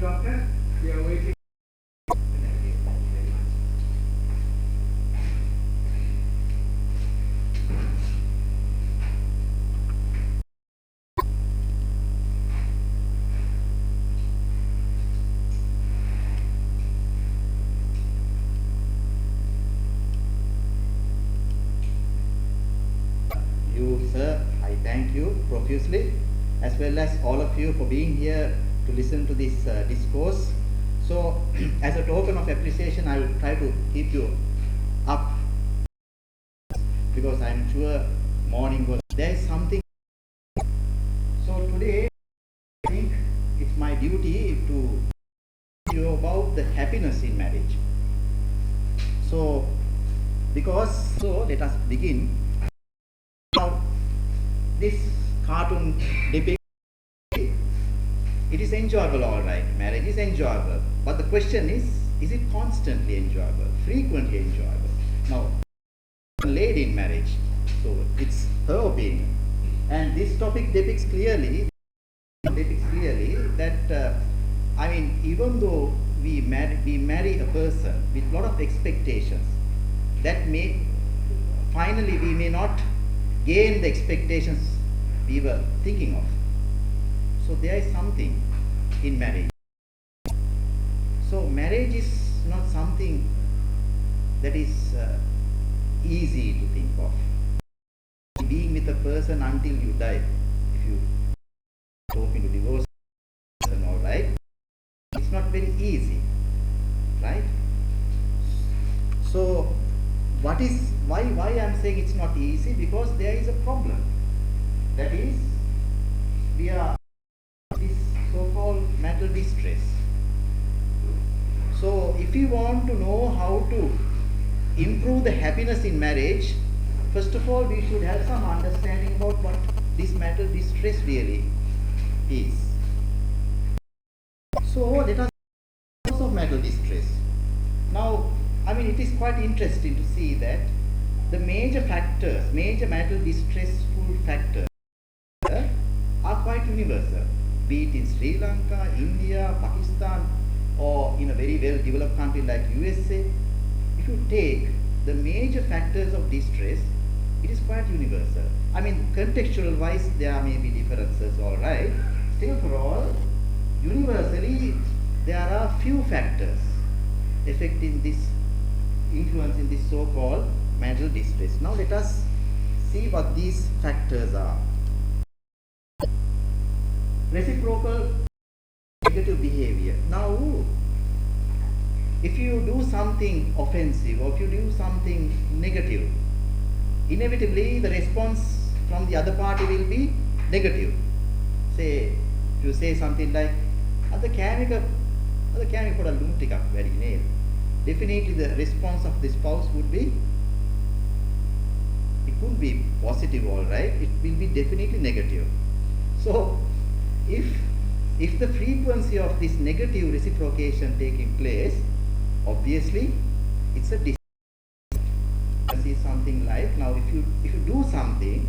doctor. We are waiting. You, sir, I thank you profusely, as well as all of you for being here to listen to this discourse. So, as a token of appreciation, I will try to keep you up, because I am sure morning was, there is something. So today, I think it's my duty to tell you about the happiness in marriage. So, let us begin. Now, this cartoon depicts, it is enjoyable, all right. Marriage is enjoyable, but the question is it constantly enjoyable, frequently enjoyable? Now, a lady in marriage, so it's her opinion, and this topic depicts clearly that I mean, even though we marry a person with a lot of expectations, that may finally we may not gain the expectations we were thinking of. So there is something in marriage. So marriage is not something that is easy to think of. Being with a person until you die, if you hoping to divorce a person, all right, it's not very easy, right? So what is why I'm saying it's not easy? Because there is a problem. That is, we are this so-called mental distress. So if you want to know how to improve the happiness in marriage, first of all we should have some understanding about what this mental distress really is. So let us cause of mental distress. Now, I mean, it is quite interesting to see that the major mental distressful factors are quite universal, be it in Sri Lanka, India, Pakistan, or in a very well developed country like USA. If you take the major factors of distress, it is quite universal. I mean, contextual wise there may be differences, all right. Still for all, universally there are few factors affecting this, influencing this so-called mental distress. Now let us see what these factors are. Reciprocal negative behavior. Now, if you do something offensive or if you do something negative, inevitably the response from the other party will be negative. Say, if you say something like, definitely the response of the spouse would be, it could be positive, all right, it will be definitely negative. So if the frequency of this negative reciprocation taking place, obviously it's a distress. See something like, now if you do something,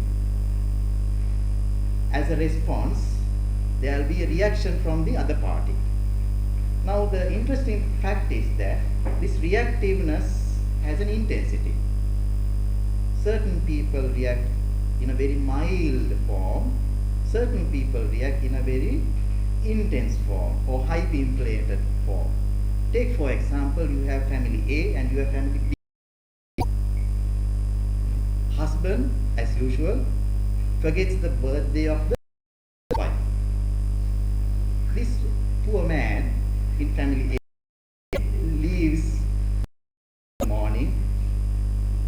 as a response there will be a reaction from the other party. Now the interesting fact is that this reactiveness has an intensity. Certain people react in a very mild form, certain people react in a very intense form or hyper-inflated form. Take for example, you have family A and you have family B. Husband, as usual, forgets the birthday of the wife. This poor man in family A leaves in the morning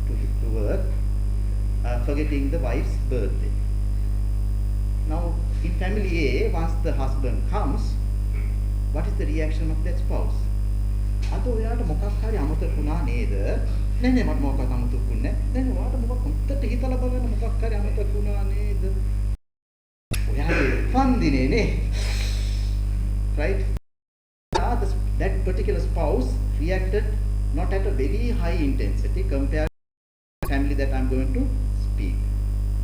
to work, forgetting the wife's birthday. Now, in family A, once the husband comes, what is the reaction of that spouse? Right? That particular spouse reacted not at a very high intensity compared to the family that I am going to speak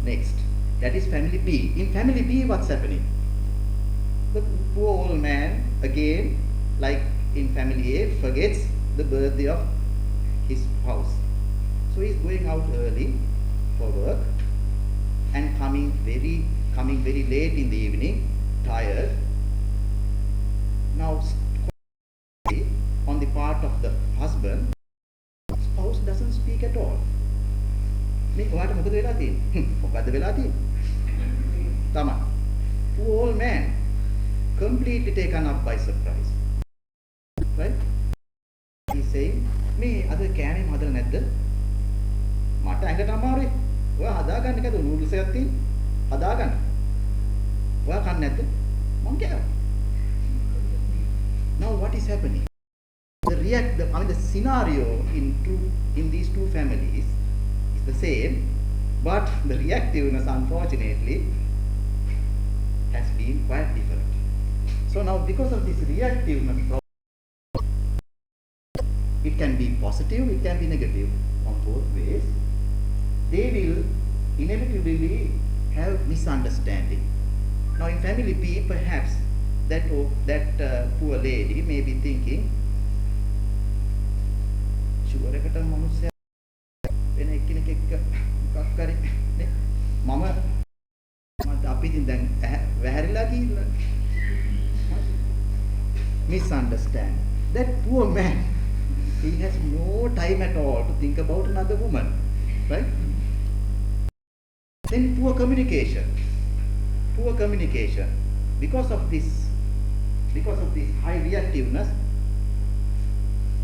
next. That is family B. In family B, what's happening? The poor old man again like in family A, forgets the birthday of his spouse. So he's going out early for work and coming very late in the evening, tired. Now, on the part of the husband, spouse doesn't speak at all. මේ ඔයාට මොකද වෙලා තියෙන්නේ? මොකද්ද වෙලා තියෙන්නේ? තමයි. Poor old man, completely taken up by surprise. Right? He's saying, මේ අද කෑමේ හදලා නැද්ද? මට ඇඟට අමාරුයි. ඔයා හදාගන්න එකද නූඩල්ස් එකක් තියෙන්නේ? හදාගන්න. ඔයා කන්නේ නැද්ද? මං කෑවා. Now what is happening? The scenario in these two families is the same, but the reactiveness, unfortunately, has been quite different. So now, because of this reactiveness, it can be positive, it can be negative, on both ways. They will inevitably have misunderstanding. Now, in family B, perhaps that poor lady may be thinking, sure එකට මනුස්සයා වෙන එක්කෙනෙක් එක්ක මොකක් කරේ නේ මට අපි ඉතින් දැන් වැහැරිලා ගිහිල්ලා misunderstand that poor man, he has no time at all to think about another woman, right? Then poor communication, because of this high reactiveness,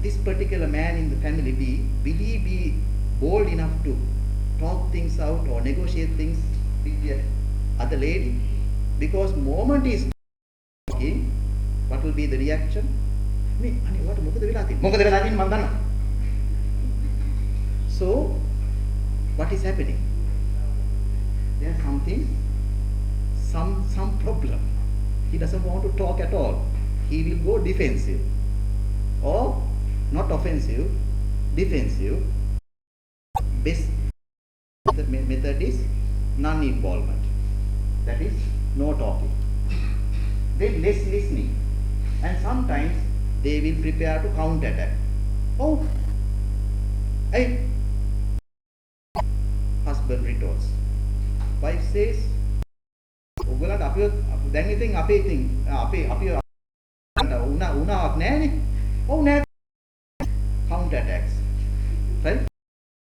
this particular man in the family B, will he be bold enough to talk things out or negotiate things with the other lady? Because moment he is talking, what will be the reaction? Me, what මොකද වෙලා තියෙන්නේ මම දන්නවා. So what is happening? There's some problem. He doesn't want to talk at all. He will go defensive, or not offensive, defensive. Best method is non-involvement. That is no talking. Then less listening, and sometimes they will prepare to counter-attack. Oh, hey, husband retorts. Wife says, ඔයගොල්ලන්ට අපි දැන් ඉතින් අපි උනාවක් නෑනේ. ඔව් නෑ. Counter attacks, right?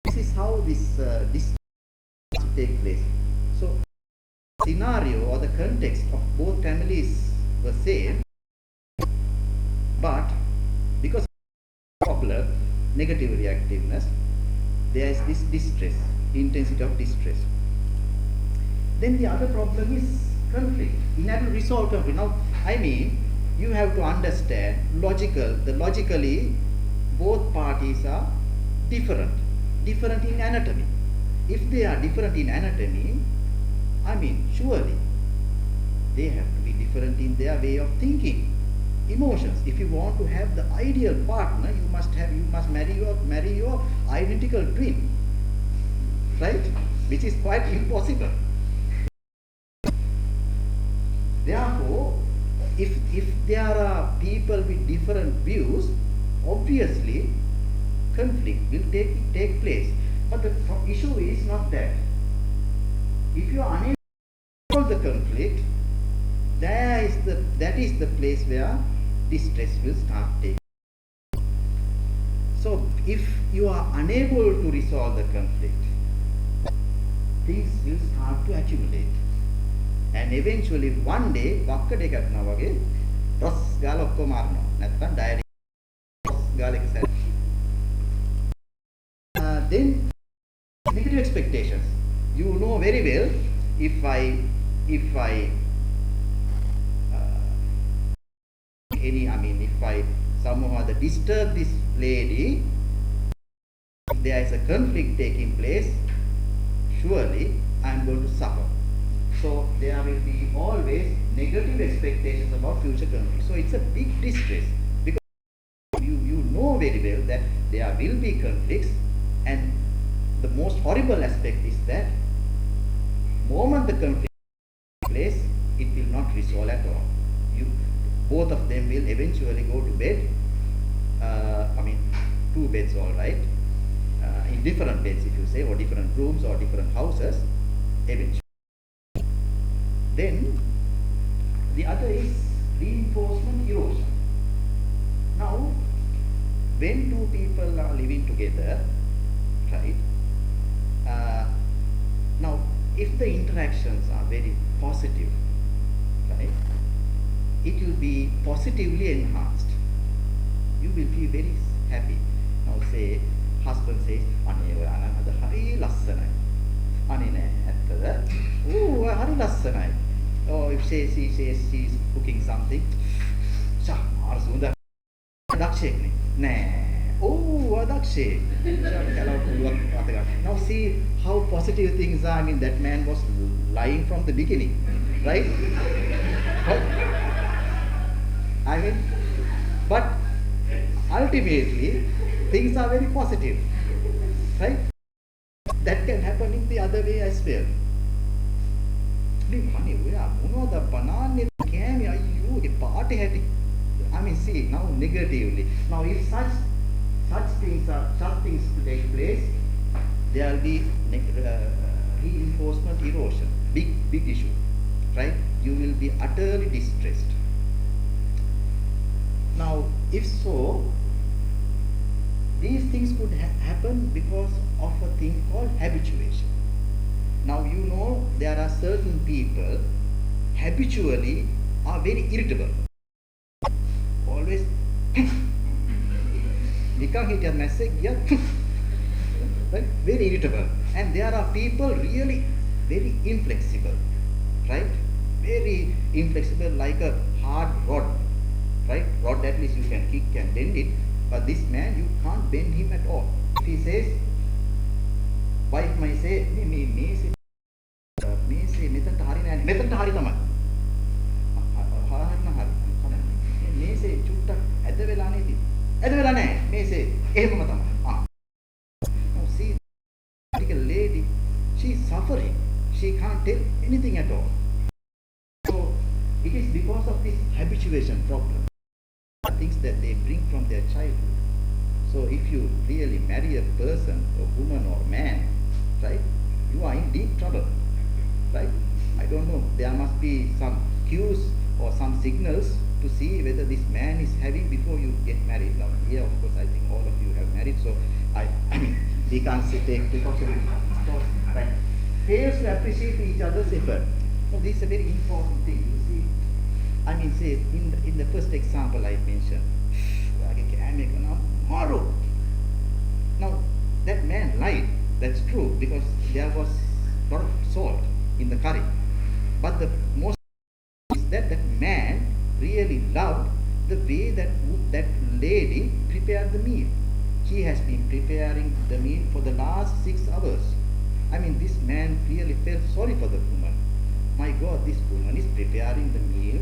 This is how this take place. So, scenario or the context of both families were same, but because of popular negative reactiveness, there is this distress, intensity of distress. Then the other problem is conflict. Inability to resolve conflict. Now, I mean, you have to understand logically, both parties are different in anatomy. If they are different in anatomy, I mean, surely they have to be different in their way of thinking, emotions. If you want to have the ideal partner, you must marry your identical twin, right? Which is quite impossible. Therefore, if there are people with different views, obviously conflict will take place. But the issue is not that. If you are unable to solve the conflict, that is the place where distress will start taking. So if you are unable to resolve the conflict, things will start to accumulate. And eventually one day, වක්කඩේ කටනවා වගේ රොස් ගාලා ඔක්කොම මාරනවා. නැත්නම් diary රොස් ගාලා එක සැර. Then negative expectations. You know very well, if I somehow disturb this lady, if there is a conflict taking place, surely I am going to suffer. So there will be always negative expectations about future conflict. So it's a big distress, because you know very well that there will be conflicts, and the most horrible aspect is that moment the conflict takes place, it will not resolve at all. both of them will eventually go to bed. I mean, two beds, all right, in different beds, if you say, or different rooms or different houses, eventually. Then the other is reinforcement erosion. Now, when two people are living together, right? Now, if the interactions are very positive, right, it will be positively enhanced. You will feel very happy. Now, say, husband says, "Ane oya anada hari lassanai." "Ane ne, ඇත්තද? Oh, hari lassanai." Or if she says she's cooking something, "Sa, mar sunda." "Dakshek ne." "Nෑ." "Oh, dakshek." Now see how positive things are. I mean, that man was lying from the beginning, right? I mean, but ultimately things are very positive, right? That can happen in the other way as well. I mean, see now negatively. Now, if such things take place, there will be reinforcement erosion, big issue, right? You will be utterly distressed. Now, if so, these things could happen because of a thing called habituation. Now, you know, there are certain people habitually are very irritable. Always right? Very irritable. And there are people really very inflexible, right? Very inflexible, like a hard rod, right? Rod, at least you can kick and bend it, but this man, you can't bend him at all. If he says, wife might say, Now see, the lady, she is suffering. She can't tell anything at all. So it is because of this habituation problem, things that they bring from their childhood. So if you really marry a person, a woman or man, right, you are in deep trouble, right? I don't know, there must be some cues or some signals to see whether this man is having before you get married. Now here, of course, I think all of you have married, so I mean, we can't take precaution, right? Fails to appreciate each other's effort. Now this is a very important thing. You see, I mean, say in the first example I mentioned, now that man lied. That's true, because there was a lot of salt in the curry. But the most is that man really loved the way that lady prepared the meal. She has been preparing the meal for the last 6 hours. I mean, this man really felt sorry for the woman. My God, this woman is preparing the meal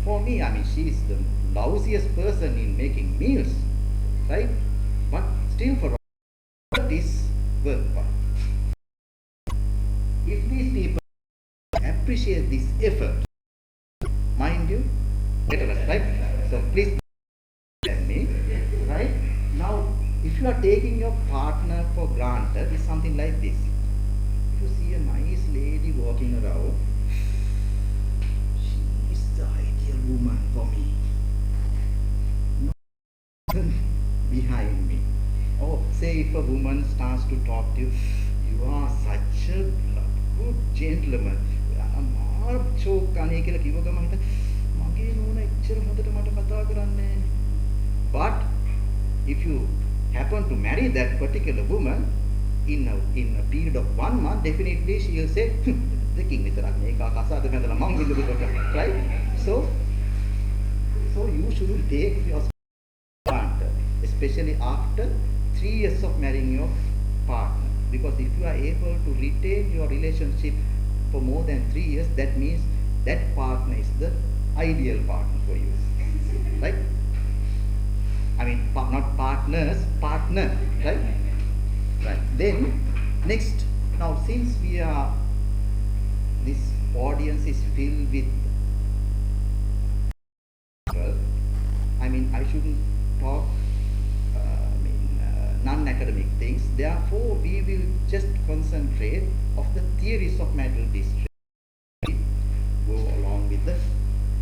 for me. I mean, she is the lousiest person in making meals, right? But still, for this worthwhile. If these people appreciate this effort, mind you, better, right? So please tell me, right? Now, if you are taking your partner for granted, it's something like this. If you see a nice lady walking around, she is the ideal woman for me. No behind me. Or say if a woman starts to talk to you, you are such a good gentleman. But if you happen to marry that particular woman in a period of 1 month, definitely she will say, the king, right? So you shouldn't take your partner, especially after 3 years of marrying your partner, because if you are able to retain your relationship for more than 3 years, that means that partner is the ideal partner for you, right? I mean, not partners, partner, right? Right. Then, next, now since this audience is filled with people, shouldn't talk non-academic things. Therefore, we will just concentrate of the theories of mental distress. Go along with the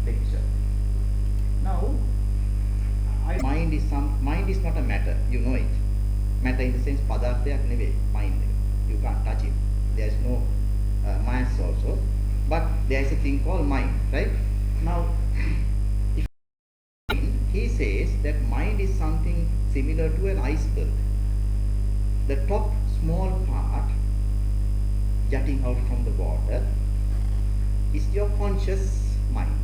lecture. Now, mind is not a matter. You know it. Matter in the sense padarthayak neveyi mind. You can't touch it. There is no mass also, but there is a thing called mind, right? Now, if he says that mind is something similar to an iceberg. The top small part jutting out from the water is your conscious mind,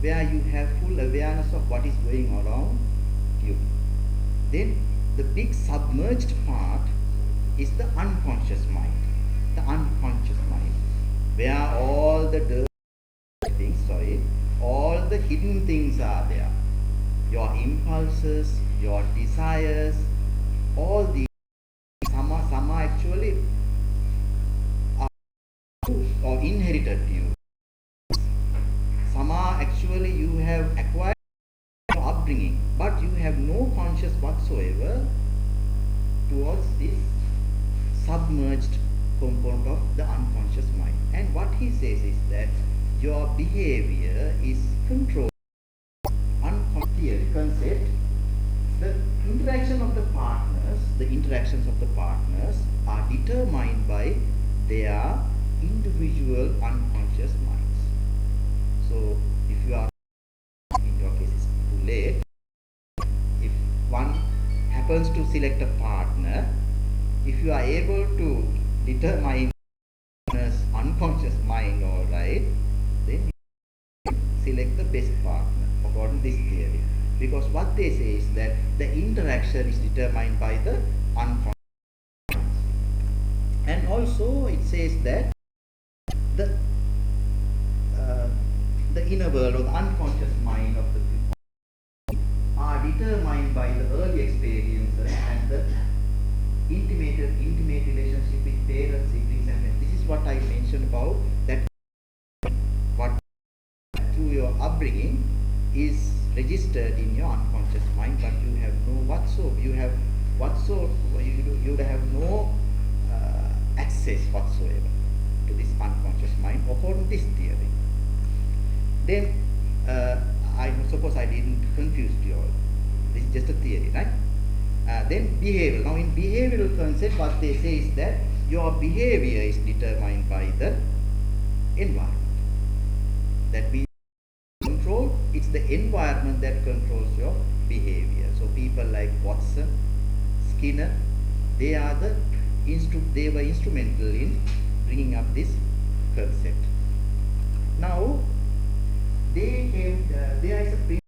where you have full awareness of what is going around you. Then the big submerged part is the unconscious mind. The unconscious mind, where all the dirty things, all the hidden things are there. Your impulses, your desires, all these, some are actually or inherited you. Some are actually you have acquired your upbringing, but you have no conscious whatsoever towards this submerged component of the unconscious mind. And what he says is that your behavior is controlled. Unconscious concept. The interactions of the partners are determined by their individual unconscious minds. So if you are, in your case it's too late, if one happens to select a partner, if you are able to determine unconscious mind, all right, then you select the best partner according to this theory. Because what they say is that the interaction is determined by the unconscious. And also it says that the inner world or the unconscious mind of the people are determined by the early experiences and the intimate relationship with parents, siblings, and friends. This is what I mentioned about that. What through your upbringing is registered in your unconscious mind, but you have you have no access whatsoever to this unconscious mind according to this theory. Then I suppose I didn't confuse you all. This is just a theory, right? Then behavior. Now in behavioral concept, what they say is that your behavior is determined by the environment. That we control, it's the environment that controls your behavior. So people like Watson, Skinner, they were instrumental in bringing up this concept. Now there is a principle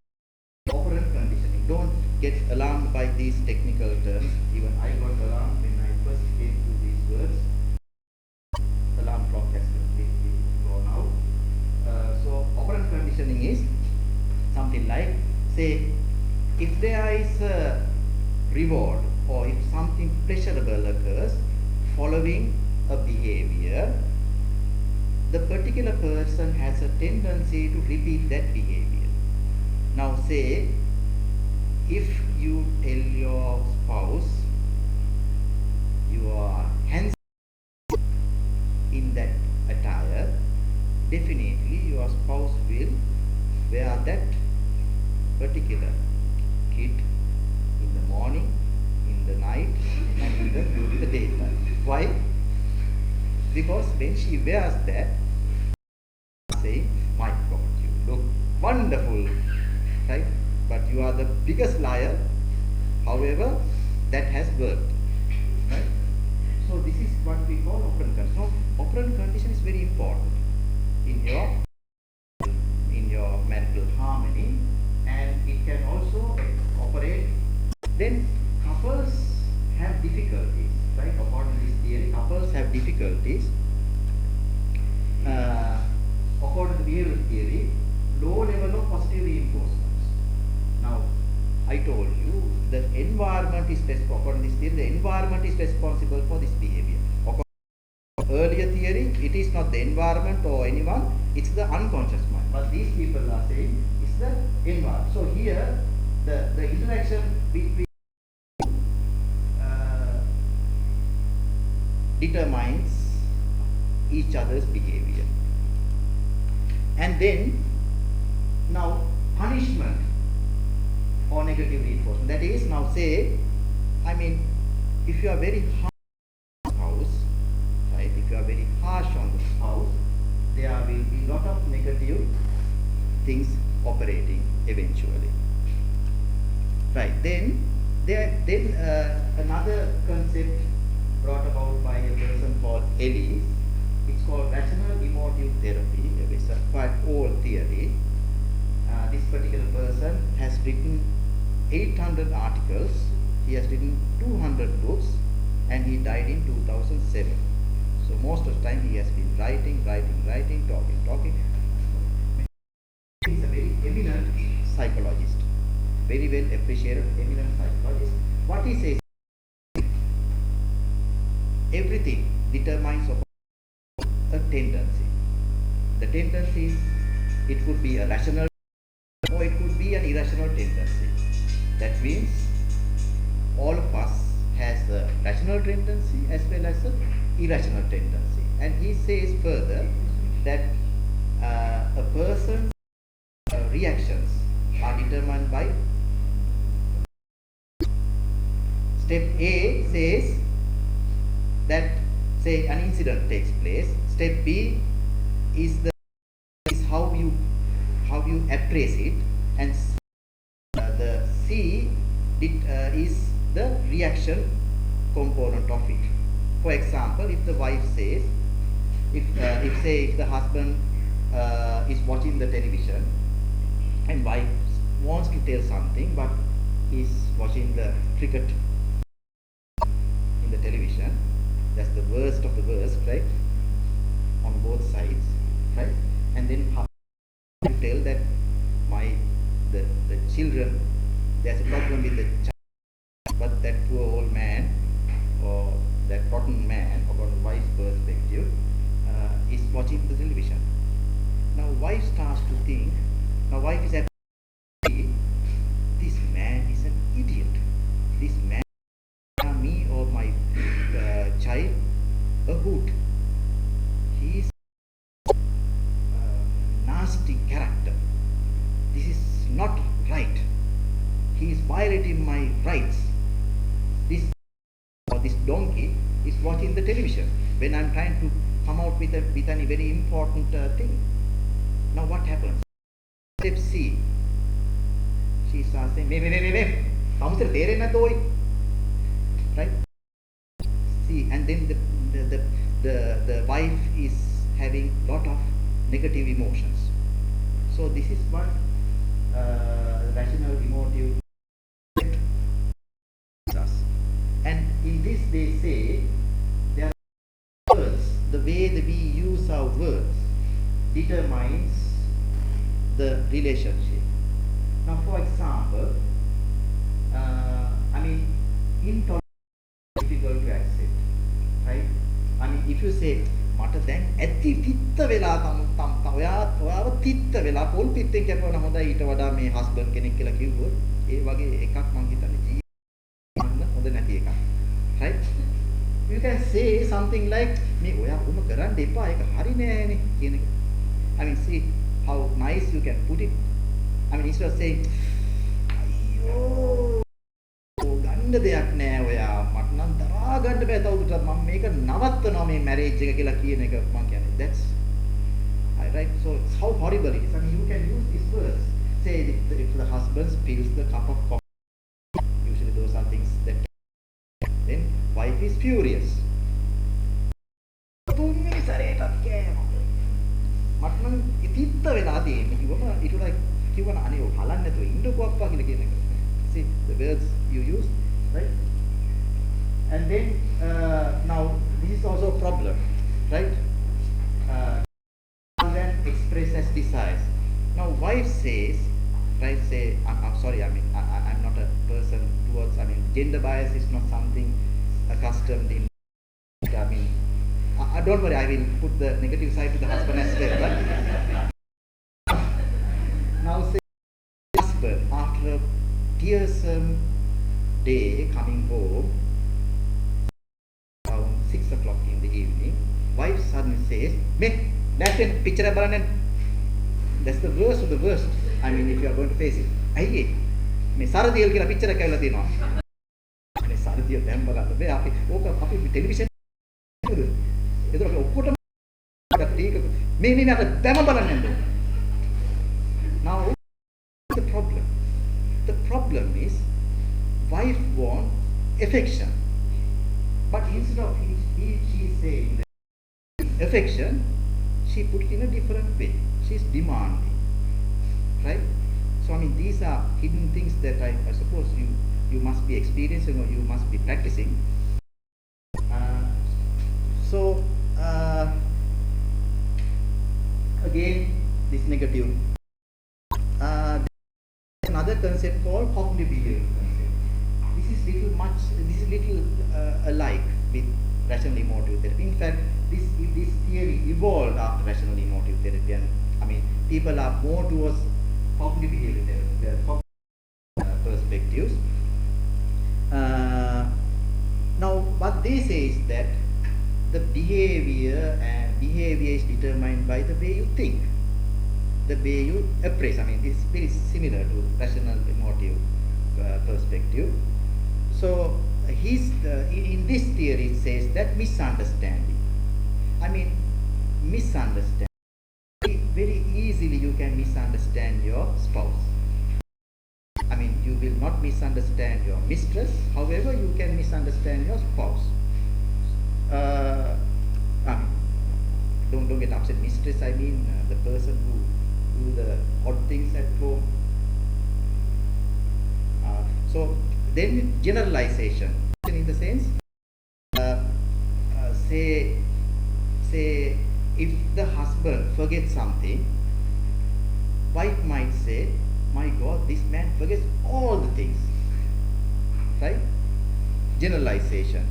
of operant conditioning. Don't get alarmed by these technical terms. Even I got alarmed when I first came to these words. Alarm clock has completely gone out. So operant conditioning is something like, say, if there is a reward or if something pleasurable occurs following a behavior, the particular person has a tendency to repeat that behavior. Now say, if you tell your spouse you are handsome in that attire, definitely your spouse will wear that particular kit in the morning, in the night, and during the daytime. Why? Because when she wears that, say, my God, you look wonderful, right? But you are the biggest liar. However, that has worked, right? So this is what we call operant condition. So operant condition is very important in your marital harmony, and it can also operate. Then couples have difficulties, right? According to this theory, couples have difficulties. According to the behavioral theory, low level of positive reinforcements. Now, I told you the environment is according to this theory, the environment is responsible for this behavior. According to earlier theory, it is not the environment or anyone, it's the unconscious mind. But these people are saying it's the environment. So here, interaction between determines each other's behavior. And then now punishment or negative reinforcement. That is, now say, I mean, if you are very harsh on the house, right? If you are very harsh on the house, there will be lot of negative things operating eventually. Right. Then another concept brought about by a person called Ellis. It's called rational emotive therapy. It's a quite old theory. This particular person has written 800 articles. He has written 200 books, and he died in 2007. So most of the time he has been writing, talking. He's a very eminent psychologist, very well appreciated eminent psychologist. What he says, everything determines a tendency. The tendencies, it could be a rational or it could be an irrational tendency. That means all of us has a rational tendency as well as an irrational tendency. And he says further that a person's reactions are determined by step A says that, say, an incident takes place. Step B is how you appraise it, and the C is the reaction component of it. For example, if the wife says, if the husband is watching the television and wife wants to tell something, but is watching the cricket in the television, that's the worst of the worst, right? On both sides, right? And then you tell that the children, there's a problem with the child, but that poor old man or that rotten man, or from the wife's perspective, is watching the television. Now wife starts to think, now wife is actually, this man is an idiot. This man, me or my child, a hoot. He is a nasty character. This is not right. He is violating my rights. This donkey is watching the television when I'm trying to come out with a very important thing. Now what happens? Step C. She starts saying, right? See, and then the wife is having lot of negative emotions. So this is what rational emotive does. And in this they say there are words, the way that we use our words determines the relationship. Now for example, I mean, intolerance is difficult to accept, right? I mean, if you say, මට දැන් ඇති තිත්ත වෙලා ඔයාව තිත්ත වෙලා පොල් පිටෙන් කැපවන හොඳයි ඊට වඩා මේ හස්බන්ඩ් කෙනෙක් කියලා කිව්වොත් ඒ වගේ එකක් මං හිතන්නේ ජීවිතේ හොඳ නැති එකක්, right? You can say something like මේ ඔයා කොහොම කරන්න එපා ඒක හරි නෑනේ කියන එක. I mean, see how nice you can put it. I mean, instead of saying අයියෝ ගන්න දෙයක් නෑ ඔයා මට නම් දරා ගන්න බෑ තවදුරටත් මම මේක නවත්තනවා මේ මැරේජ් එක කියලා කියන එක මම කියන්නේ. That's right. So it's how horrible it is. I mean, you can use these words. Say if the husband spills the cup of coffee, usually those are things that then wife is furious. තුන්වෙනි සැරේටත් කෑවා. මට නම් ඉතිත්ත වෙලා තියෙන්නේ කිව්වම ඊට උඩ කිව්වන අනේ ඔය හලන්න නැතුව ඉන්නකෝ අප්පා කියලා කියන එක. See the words you use, right? And then now this is also a problem, right? Then express as desires. Now wife says, right? Say, I'm sorry. I mean, I'm not a person towards. I mean, gender bias is not something accustomed in. I mean, don't worry. I will put the negative side to the husband as well, right? Now say husband after a tearsome day coming home around 6 o'clock in the evening. Wife suddenly says, "May, that's a picture of Baran." That's the worst of the worst. I mean, if you are going to face it. Aye, me Saradiyal kila picture එකක් ඇවිල්ලා තියෙනවා. මේ සරදිය දැන් බලන්න බෑ අපි ඕක අපි ටෙලිවිෂන් එකද ඒතර අපි ඔක්කොටම ටීක මේ අර දැම බලන්න නේද. Now the problem is wife want affection, but instead of she saying affection, she put it in a different way. She's demanding, right? So I mean, these are hidden things that I suppose you must be experiencing or you must be practicing. Again, this negative. There's another concept called cognitive behavior concept. This is little alike with rational emotive therapy. In fact, this theory evolved after rational emotive therapy, and I mean, people are more towards cognitive behavior therapy, perspectives. Now, what they say is that the behavior is determined by the way you think, the way you appraise. I mean, this is very similar to rational emotive perspective. So, in this theory, it says that misunderstanding. I mean, misunderstanding. Very easily you can misunderstand your spouse. I mean, you will not misunderstand your mistress. However, you can misunderstand your spouse. I mean, don't get upset. Mistress, I mean the person who do the odd things at home. So then generalization in the sense, say if the husband forgets something, wife might say, "My God, this man forgets all the things." Right? Generalization.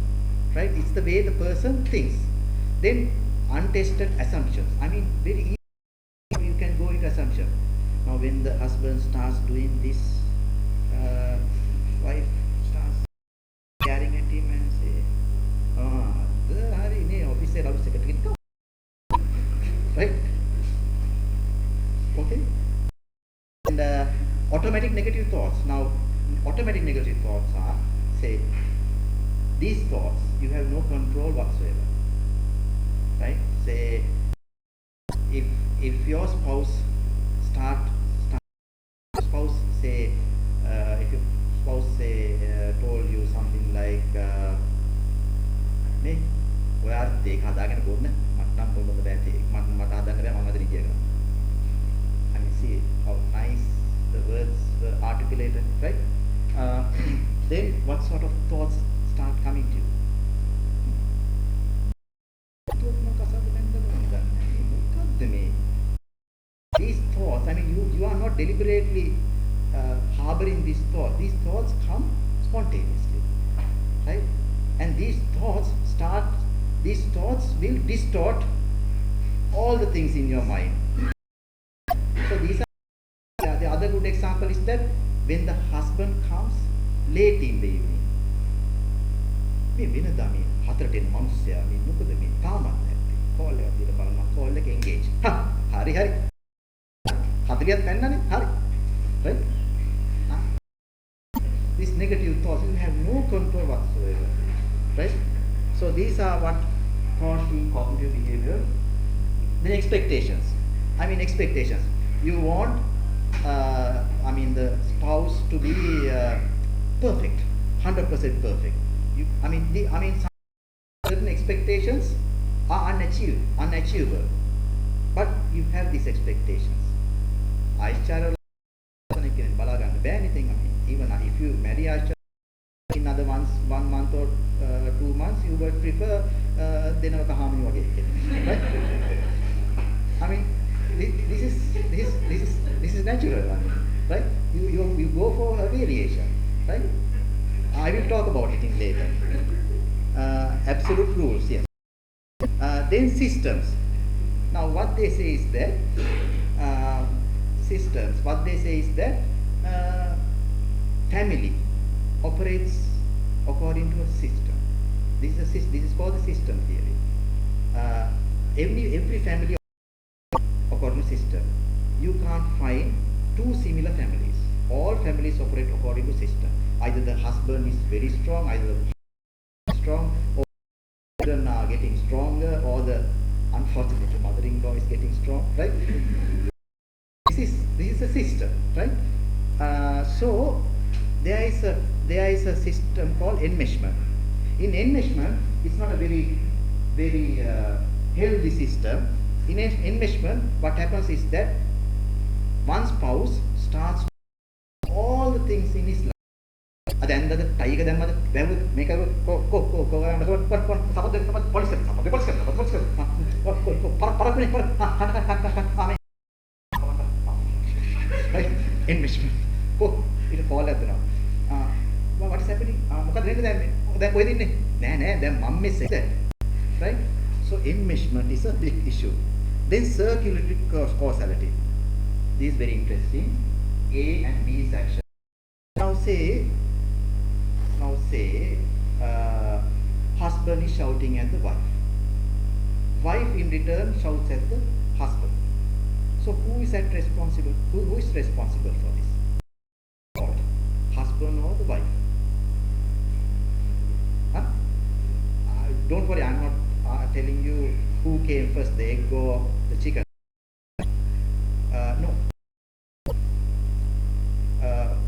Right? It's the way the person thinks. Then untested assumptions. I mean, very easy you can go into assumption. Now, when the husband starts doing this, wife starts staring at him and say, "Hari ne office se lalu secretary ko." Right? Okay. And automatic negative thoughts. Now, automatic negative thoughts are, say, these thoughts you have no control whatsoever. Right? Say, if your spouse told you something like, "Nee, ඔයාට ඒක හදාගෙන බොන්න මට නම් බොන්න බෑ ඒක මට හදන්න බෑ මම හදන කියලා." I mean, see how nice the words were articulated, right? Then what sort of thoughts start coming to you? These thoughts, I mean, you are not deliberately harboring these thoughts. These thoughts come spontaneously, right? And these thoughts will distort all the things in your mind. So these are the other good example is that when the husband comes late in the evening, මේ වෙනදා මේ හතරට එන මිනිස්සයා මේ මොකද මේ තාමත් නැත්තේ කෝල් එකක් දීලා බලනවා කෝල් එක එන්ගේජ් හරි 40ක් පැන්නනේ හරි right. These negative thoughts, you have no control whatsoever, right? So these are what called the cognitive behavior. Then expectations. I mean expectations. You want, the spouse to be perfect, 100% perfect. Certain expectations are unachievable, but you have these expectations. Anything. Even if you marry in another 1 month or 2 months, you would prefer denawaka harmony again, right? I mean, this is natural, right? You go for a variation, right? I will talk about it in later. Absolute rules, yes. Then systems. Now, what they say is that family operates according to a system. This is called the system theory. Every family according to system. You can't find two similar families. All families operate according to system. Either the husband is very strong, either the strong, or the children are getting stronger, or the unfortunate mother-in-law is getting strong, right? This is a system, right? So there is a system called enmeshment. In enmeshment, it's not a very healthy system. In enmeshment, what happens is that one spouse starts all the things in his life. Enmeshment. Oh, it call at the what is happening? Right? So enmeshment is a big issue. Then circulatory causality. This is very interesting. A and B's action. Now say, husband is shouting at the wife. Wife in return shouts at the husband. So who is responsible? Who is responsible for this? Husband or the wife? Huh? Don't worry, I'm not telling you who came first, the egg or the chicken. No.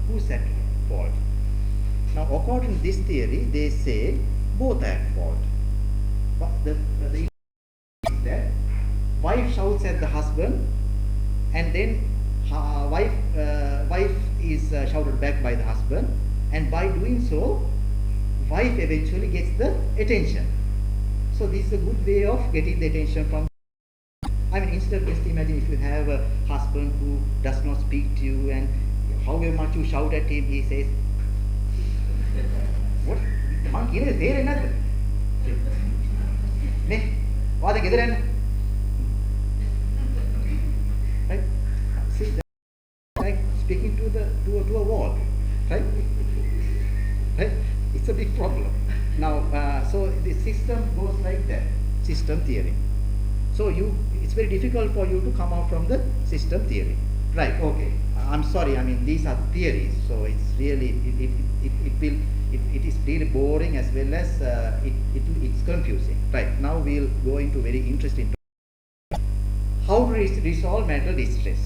Who's at fault? Now, according to this theory, they say both are at fault. But the issue is that wife shouts at the husband, and then wife is shouted back by the husband, and by doing so, wife eventually gets the attention. So this is a good way of getting the attention from. I mean, instead, just imagine if you have a husband who does not speak to you, and however much you shout at him, he says, "What? The monkey is there, another." Ne? What the gather? Right? See, that's like speaking to a wall, right? Right? It's a big problem. Now, so the system goes like that. System theory. So it's very difficult for you to come out from the system theory. Right, okay. I'm sorry, I mean, these are theories, so it's really, it is really boring as well as it's confusing. Right, now we'll go into very interesting topic. How to resolve mental distress.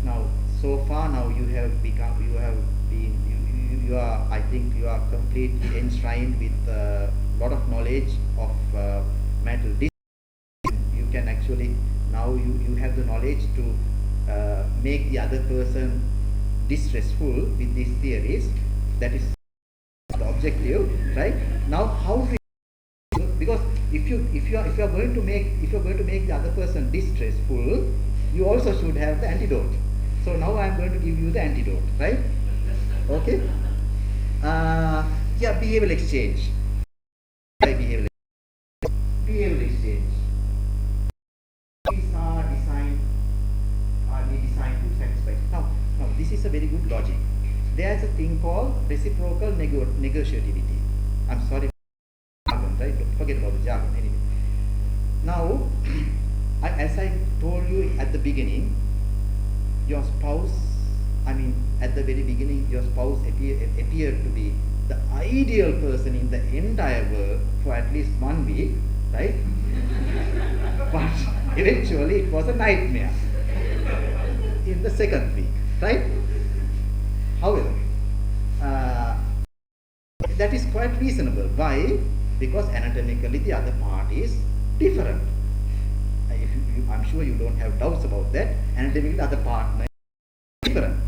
Now, so far now you are, I think you are completely enshrined with a lot of knowledge of mental distress. You can actually, now you have the knowledge to make the other person distressful with these theories. That is the objective, right? Now, how to, because if you are going to make the other person distressful, you also should have the antidote. So now I am going to give you the antidote, right? Okay. Yeah, behavioral exchange. Behavioral exchange. These are designed to satisfy. Now, this is a very good logic. There is a thing called reciprocal negotiativity. I'm sorry for jargon, right? Forget about the jargon anyway. Now, as I told you at the beginning, your spouse, I mean, at the very beginning, your spouse appeared to be the ideal person in the entire world for at least 1 week, right? But eventually it was a nightmare in the second week, right? However, that is quite reasonable. Why? Because anatomically the other part is different. I'm sure you don't have doubts about that. Anatomically the other partner is different.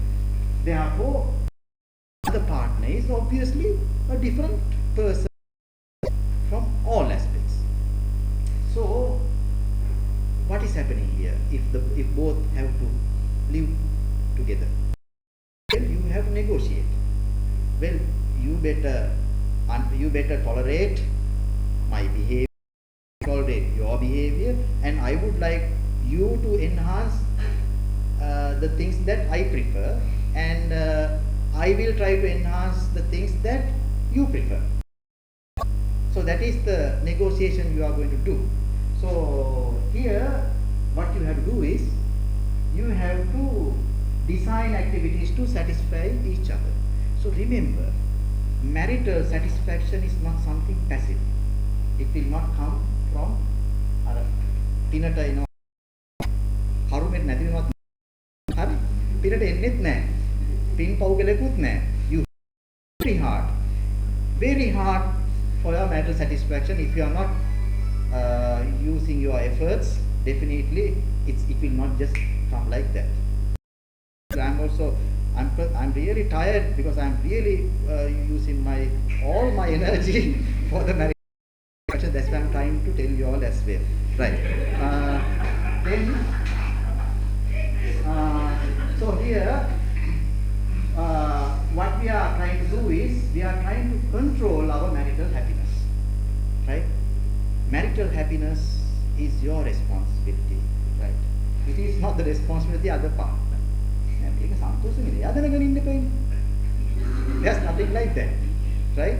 Therefore, the partner is obviously a different person from all aspects. So, what is happening here? If both have to live together, well, you have to negotiate. Well, you better tolerate my behavior, tolerate your behavior, and I would like you to enhance the things that I prefer, and I will try to enhance the things that you prefer. So that is the negotiation you are going to do. So here what you have to do is you have to design activities to satisfy each other. So remember, marital satisfaction is not something passive. It will not come from පිනට එනවා කරුමෙත් නැති වෙනවත් හරි පිනට එන්නෙත් නැහැ පින් පව් කෙලෙකුත් නැහැ you very hard for your marital satisfaction. If you are not using your efforts, definitely it will not just come like that. I'm really tired because I'm really using all my energy for the marriage. That's why I'm trying to tell you all as well. Right. So here, what we are trying to do is we are trying to control our marital happiness. Right? Marital happiness is your responsibility. Right? It is not the responsibility of the partner. There's nothing like that. Right?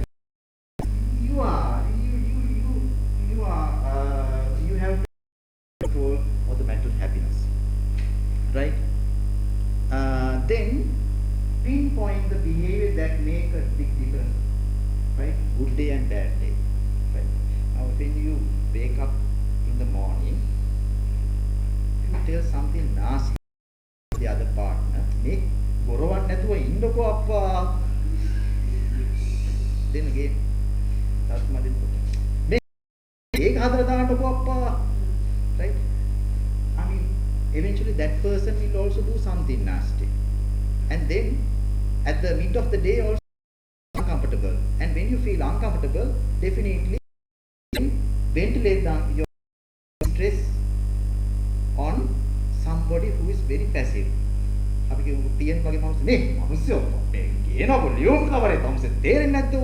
You have control of the mental happiness, right? Then pinpoint the behavior that make a big difference, right? Good day and bad day, right? Now when you wake up in the morning, you tell something nasty to the other partner, make gorowan නැතුව ඉන්නකෝ අප්පා. Then again, that's my ඒක හදලා දාන්නකෝ අප්පා. Right? I mean, eventually that person will also do something nasty. And then at the mid of the day also uncomfortable. And when you feel uncomfortable, definitely ventilate your stress on somebody who is very passive. අපි කියමු TN වගේ මනුස්සය නේ මනුස්සයෝ මේ කියනකො ලියුම් කවරේ තමයි තේරෙන්නේ නැද්ද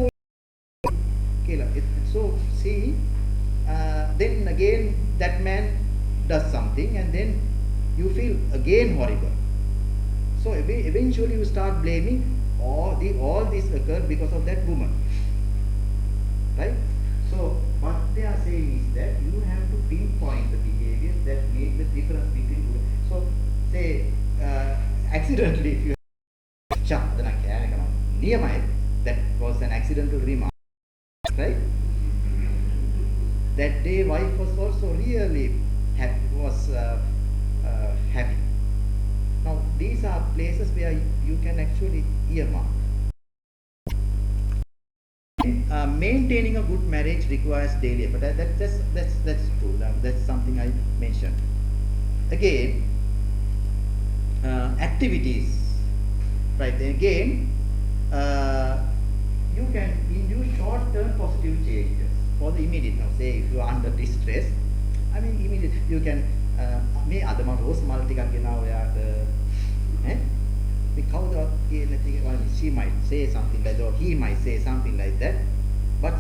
කියලා. So see, then again that man does something and then you feel again horrible. So eventually you start blaming all this occurred because of that woman. Right? So what they are saying is that you have to pinpoint the behaviors that make the difference between women. So say accidentally if you that was an accidental remark. Right? That day wife was also really happy. Now these are places where you can actually earmark. Maintaining a good marriage requires daily effort. That's true. That's something I mentioned. Again, activities. Right. Then again, you can induce short-term positive changes for the immediate. Now, say if you are under distress, I mean immediate. You can මේ අද මම rose මල් ටිකක් ගෙනාව ඔයාට මේ කවුරුත් කියන ටික she might say something like that or he might say something like that, but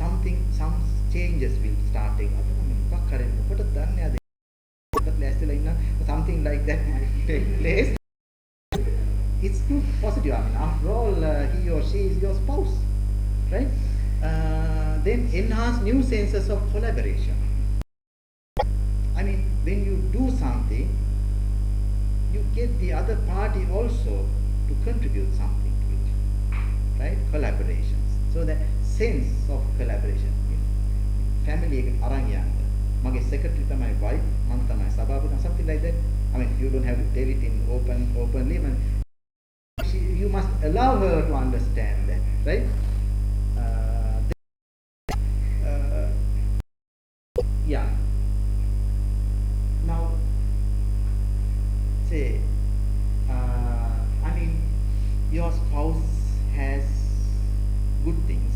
some changes will start taking මොකක් කරේ මොකටද දන්නේ අද ලෑස්තිලා ඉන්න something like that might take place. It's too positive. I mean, after all, he or she is your spouse, right? Then enhance new senses of collaboration. I mean, when you do something, you get the other party also to contribute something to it, right? Collaborations. So that sense of collaboration. Family අරන් යන්න. මගේ secretary තමයි wife, මම තමයි සභාපති, something like that. I mean, you don't have to tell it in openly, but you must allow her to understand that, right? Yeah. Now, say, I mean, your spouse has good things,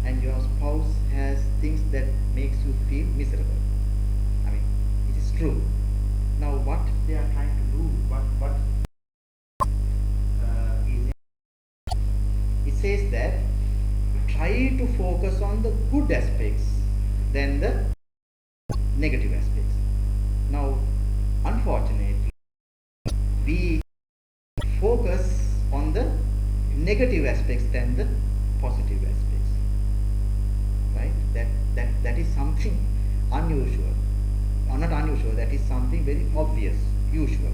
and your spouse has things that makes you feel miserable. I mean, it is true. Now, what they are trying to do, what it says that try to focus on the good aspects than the negative aspects. Now, unfortunately, we focus focus on the negative aspects than the positive aspects, right? That is something unusual, or not unusual, that is something very obvious, usual.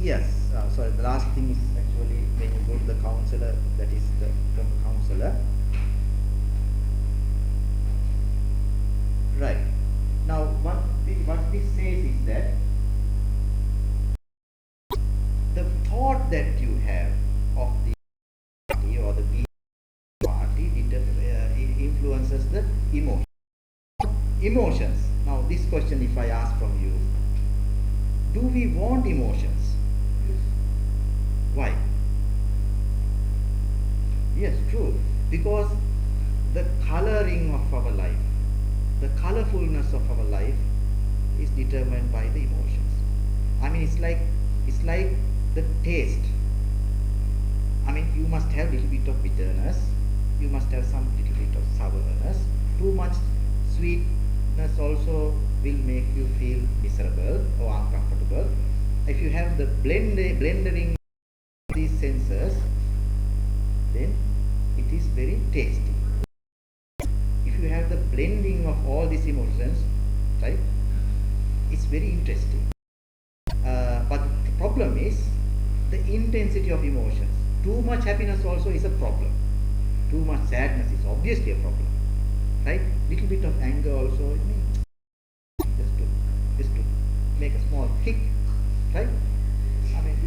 Yes, sorry, the last thing is actually when you go to the counselor, that is the from counselor. Right. Now what this says is that the thought that you have of the party or the B party influences the emotion. Emotions. Now this question, if I ask from you, do we want emotions? Why? Yes, true. Because the coloring of our life, the colorfulness of our life is determined by the emotions. I mean, it's like the taste. I mean, you must have a little bit of bitterness, you must have some little bit of sourness. Too much sweetness also will make you feel miserable or uncomfortable. If you have the blending of these senses, then it is very tasty. If you have the blending of all these emotions, right, it's very interesting. But the problem is the intensity of emotions. Too much happiness also is a problem. Too much sadness is obviously a problem, right? Little bit of anger also, just to make a small kick, right? I mean,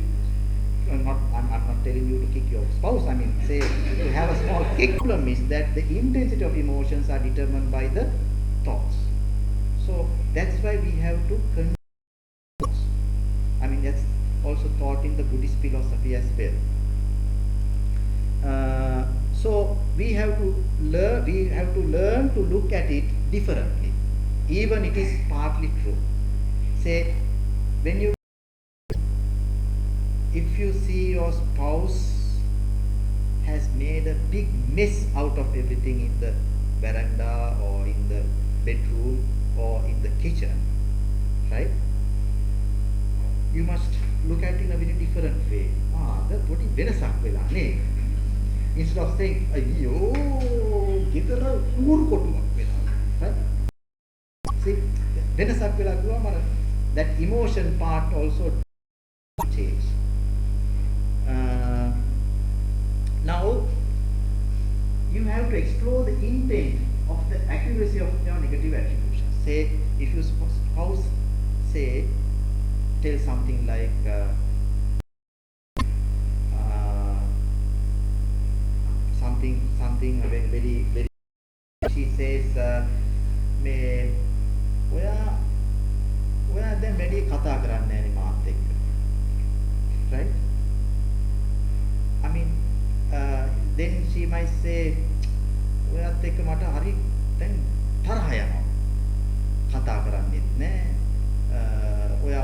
I'm not telling you to kick your spouse. I mean, say to have a small kick. Problem is that the intensity of emotions are determined by the thoughts. So that's why we have to control thoughts. I mean, that's also taught in the Buddhist philosophy as well. So we have to learn to look at it differently, even it is partly true. Say, if you see your spouse has made a big mess out of everything in the veranda or in the bedroom or in the kitchen, right? You must look at it in a very different way. That's what is instead of saying, "Ayyo, gitara uru kotumak vela," right? See, venasak vela kiwama that emotion part also change. Now you have to explore the intent of the accuracy of your negative attributions. Say, if your spouse tell something like something very very. She says, "Me, ඔයා දැන් වැඩි කතා කරන්නේ නැහැ නේ මාත් එක්ක." Right? I mean, then she might say, "ඔයාත් එක්ක මට හරි දැන් තරහ යනවා. කතා කරන්නෙත් නැහැ.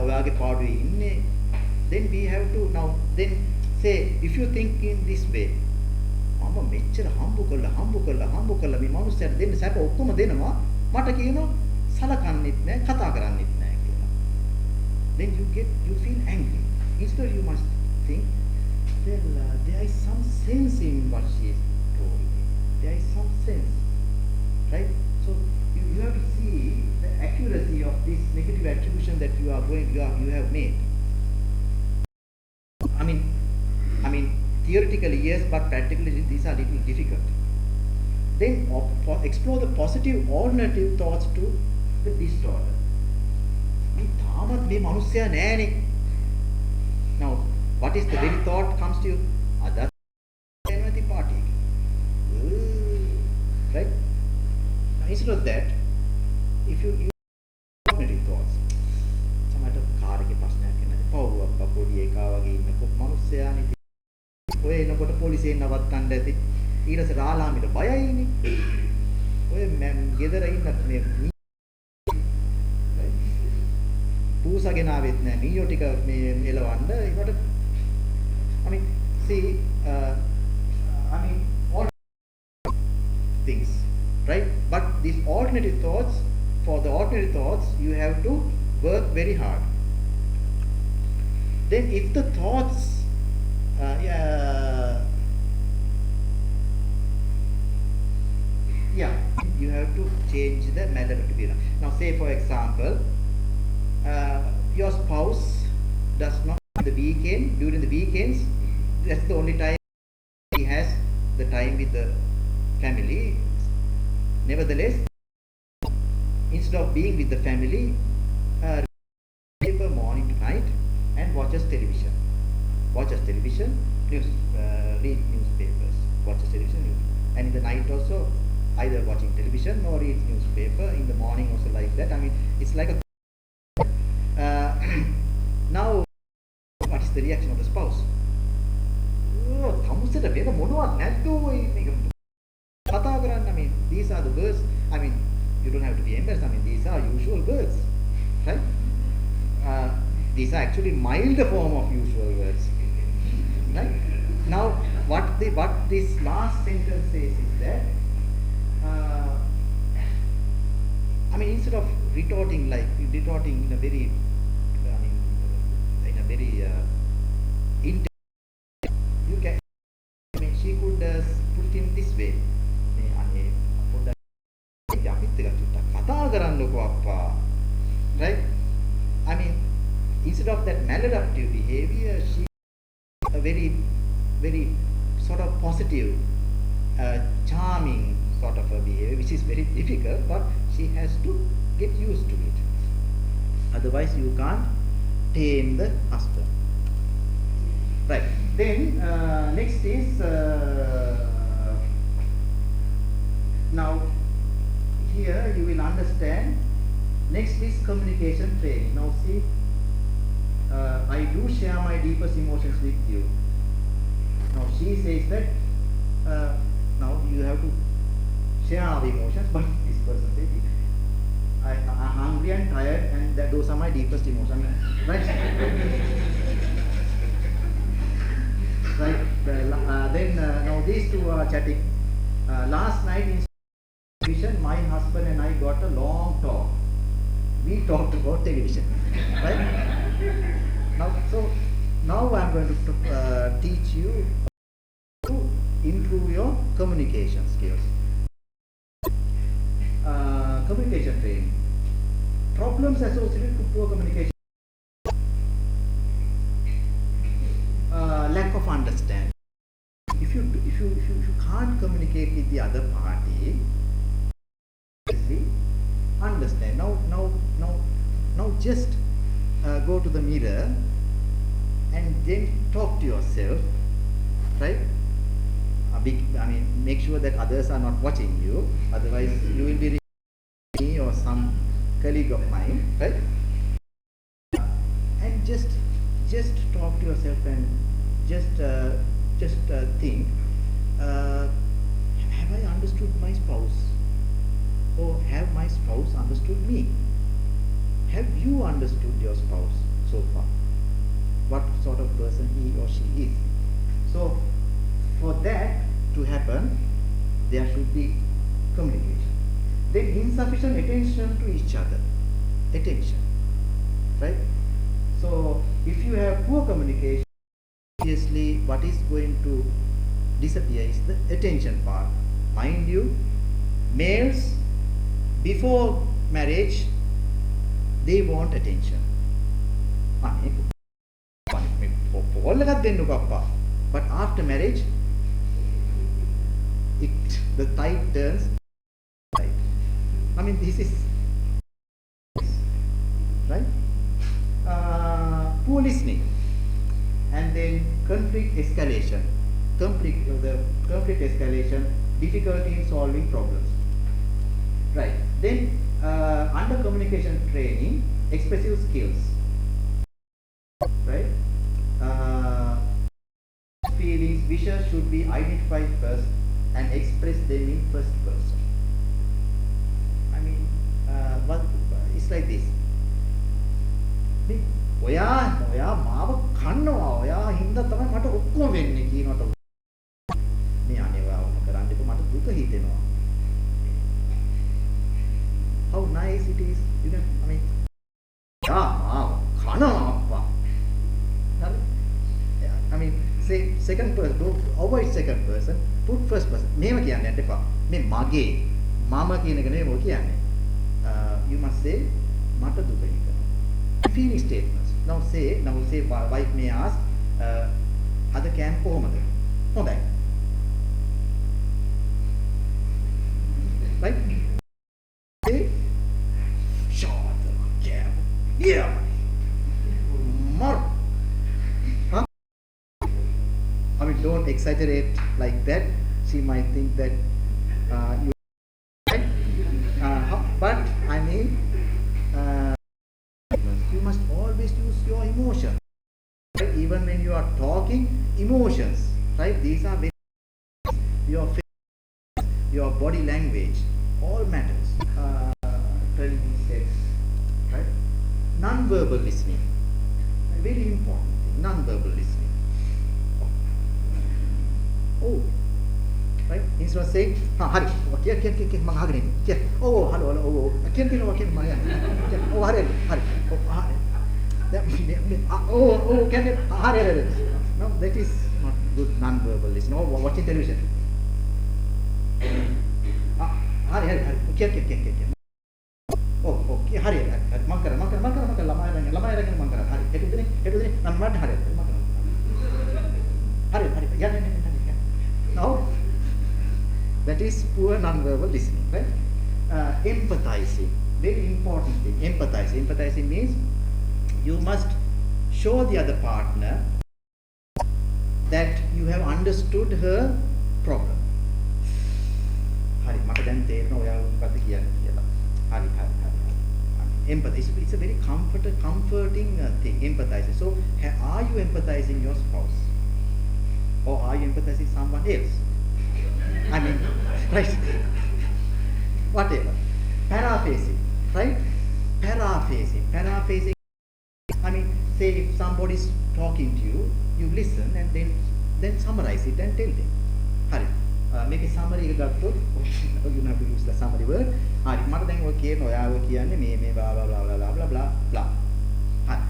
ඔයාගේ පාඩුවේ ඉන්නේ." Then we have to now then say, if you think in this way, මම මෙච්චර හම්බ කළා මේ මිනිස්සුන්ට දෙන්න සැප ඔක්කොම දෙනවා, මට කියනවා සලකන්නෙත් නැහැ, කතා කරන්නෙත් නැහැ කියලා. Then you feel angry. Instead you must think, well, there is some sense in what she is told me. There is some sense, right? So you have to see the accuracy of this negative attribution that you have made. I mean, theoretically yes, but practically these are little difficult. Then explore the positive alternative thoughts to the disorder. Now, what is the very thought comes to you? That's the party. Right? Now, instead of that, if you use alternative thoughts, සමහරට car එකේ ප්‍රශ්නයක් එනවා. පවුවක් පොඩි එකා වගේ ඉන්න මිනිස්සයා නේ. ඔය එනකොට පොලිසියෙන් නවත්තන්න ඇති. ඊට පස්සේ රාලාමිට බයයිනේ. ඔය ගෙදර ඉන්න මේ පූසගෙන ආවෙත් නැහැ. මීයෝ ටික මේ එලවන්න. ඒකට I mean, see, all things, right? But these alternative thoughts, for the alternative thoughts, you have to work very hard. Then if the thoughts, yeah, you have to change the manner to be. Now, say for example, your spouse does not during the weekends, that's the only time he has the time with the family. Nevertheless, instead of being with the family, paper morning to night and watches television. News, read newspapers, watches television, news. And in the night also, either watching television or reads newspaper. In the morning also like that. I mean, it's like a. Now, what is the reaction of the spouse? I mean, these are the words. I mean, you don't have to be embarrassed. I mean, these are usual words, right? These are actually milder form of usual words, right? Now, what this last sentence says is that, I mean, instead of retorting in a very, you can. I mean, she could put it in this way. Right? I mean, instead of that maladaptive behavior, she a very sort of positive, charming sort of a behavior, which is very difficult, but she has to get used to it. Otherwise, you can't tame the husband. Right. Then next is now here you will understand. Next is communication training. Now see, I do share my deepest emotions with you. Now she says that now you have to share our emotions, but this person says, I'm hungry and tired, and those are my deepest emotions. Right? Right. Then now these two are chatting. Last night in television, my husband and I got a long talk. We talked about television, right? Now I'm going to teach you to improve your communication skills. Communication training. Problems associated with poor communication. Lack of understanding. If you can't communicate with the other party, understand. Now just go to the mirror and then talk to yourself, right? Make sure that others are not watching you. Otherwise, you will be me or some colleague of mine, right? And just talk to yourself and just think. Have I understood my spouse? Or have my spouse understood me? Have you understood your spouse so far? What sort of person he or she is? So, for that to happen, there should be communication. Then insufficient attention to each other. Attention. Right? So, if you have poor communication, obviously what is going to disappear is the attention part. Mind you, males before marriage, they want attention. But after marriage, the tide turns right. I mean, this is right. Poor listening, and then conflict escalation, difficulty in solving problems. Right. Then under communication training, expressive skills. Right. Feelings, wishes should be identified first and express them in first person. I mean, it's like this. ඔයා මාව කන්නවා. ඔයා හින්දා තමයි මට ඔක්කොම වෙන්නේ කියනකොට මේ අනේවාවම කරන්න එපා මට දුක හිතෙනවා. How nice it is, you know, I mean, මාව කනවා අප්පා. say second person, don't avoid second person, put first person. මේව කියන්නේ නැද්ද එපා. මේ මගේ මම කියන එක නෙමෙයි මොකද කියන්නේ. You must say මට දුක හිතෙනවා. Feeling statements. Now say wife may ask අද කෑම කොහොමද? හොඳයි. Right? Say short kෑම. Yeah. More. I mean, don't exaggerate like that. She might think that you. But I mean, you must always use your emotions. Right? Even when you are talking, emotions. Right? These are very your face, your body language, all matters. Telling sex, right? Non-verbal listening, a very important thing. Non-verbal listening. Oh, right? Instead of saying, hari, okay, mang agni, oh, hello, oh, can't you know, okay, mang, oh, hari, oh, hari, oh, can you, hari, no, that is not good non-verbal listening. Or watching television. Hari, okay. Oh, okay, hari, mangkara, lamai rang, mangkara, hari, itu ni, namad hari, hari, ya. Now, that is poor non-verbal listening, right? Empathizing, very important thing. Empathizing means you must show the other partner that you have understood her problem. Hari, maka dan therno ya kata kiyan kiyala. Hari. Empathy. It's a very comforting thing. Empathizing. So, are you empathizing your spouse? Or are you empathizing someone else? I mean, right? Whatever. Paraphrasing, right? Paraphrasing. I mean, say if somebody is talking to you, you listen and then summarize it and tell them. Hari. Make a summary එක ගත්තොත් you have to use the summary word. හරි මට දැන් ඔය කියන ඔයාව කියන්නේ මේ blah blah blah. හරි.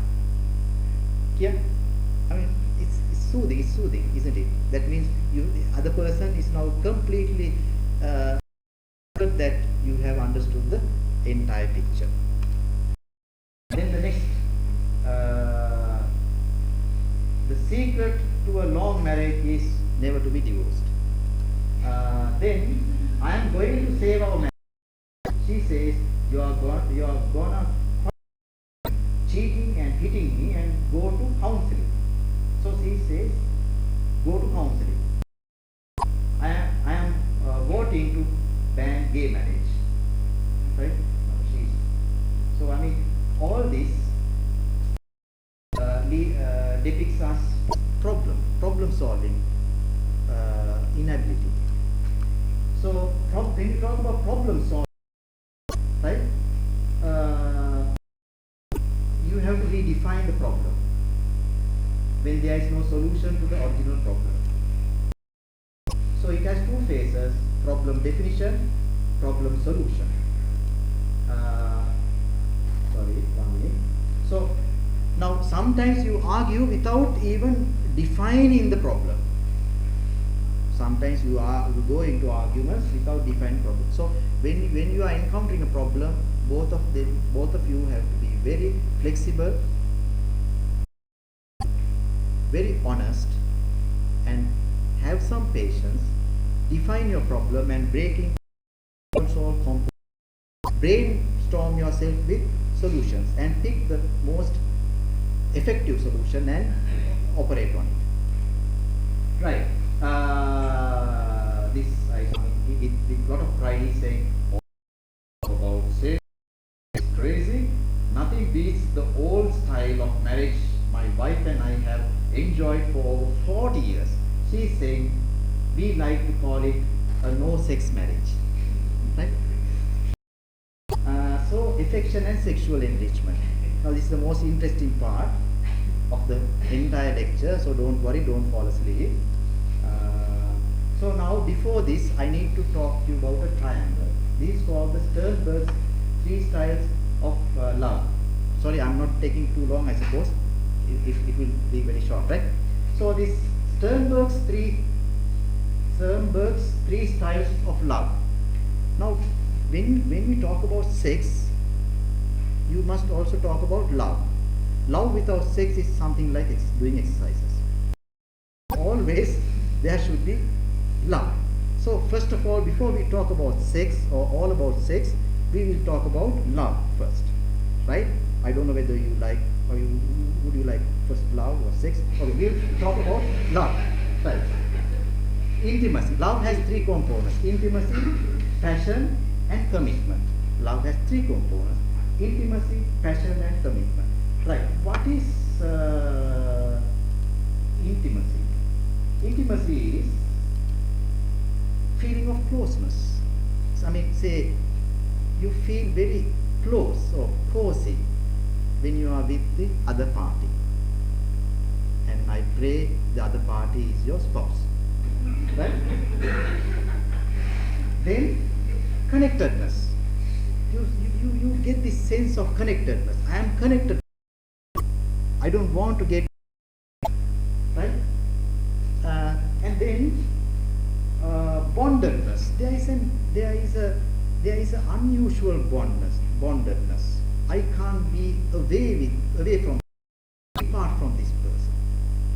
කිය I mean it's soothing, isn't it? That means the other person is now completely that you have understood the entire picture. Then the next, the secret to a long marriage is never to be divorced. Then I am going to save our marriage. She says you are gonna cheating and hitting me and go to counseling. So she says, go to counseling. I am voting to ban gay marriage. Right? So I mean, all this depicts us problem solving inability. So when you talk about problem solving, right? You have to redefine the problem when there is no solution to the original problem. So it has two phases: problem definition, problem solution. Sorry, 1 minute. So now sometimes you argue without even defining the problem. Sometimes you go into arguments without defining problem. So when you are encountering a problem, both of you have to be very flexible, very honest, and have some patience. Define your problem and brainstorm yourself with solutions and pick the most effective solution and operate on it. Right. This I mean, with lot of pride saying about sex is crazy. Nothing beats the old style of marriage my wife and I have enjoyed for over 40 years. She's saying we like to call it a no-sex marriage, right? So affection and sexual enrichment. Now this is the most interesting part of the entire lecture. So don't worry, don't fall asleep. So now before this, I need to talk to you about a triangle. These called the Sternberg's 3 styles of love. Sorry, I'm not taking too long. I suppose it will be very short, right? So this Sternberg's three styles of love. Now, when we talk about sex, you must also talk about love. Love without sex is something like doing exercises. Always there should be love. So first of all, before we talk about sex or all about sex, we will talk about love first, right? I don't know whether you like, or would you like first love or sex? Okay, we'll talk about love, right? Intimacy. Love has three components: intimacy, passion, and commitment. Love has three components: intimacy, passion, and commitment. Right? What is intimacy? Intimacy is feeling of closeness. So, I mean, say you feel very close or cozy when you are with the other party, and I pray the other party is your spouse, right? Then connectedness. You get this sense of connectedness. I am connected. I don't want to get, right? And then bondedness. There is an unusual bondedness. I can't be away from, apart from this person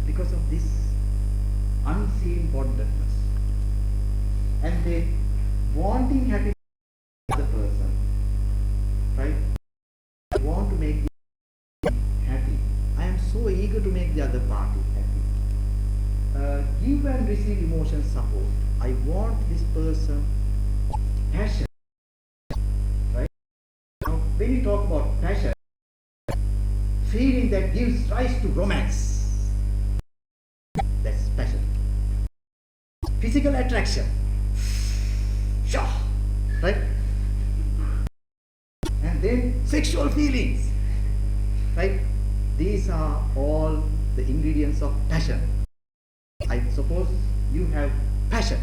because of this unseen bondedness. And then wanting happiness for the person, right? I want to make the happy. I am so eager to make the other party happy. Give and receive emotion support. I want this person passion, right? Now, when you talk about passion, feeling that gives rise to romance, that's passion. Physical attraction, sure, right? And then sexual feelings, right? These are all the ingredients of passion. I suppose you have passion,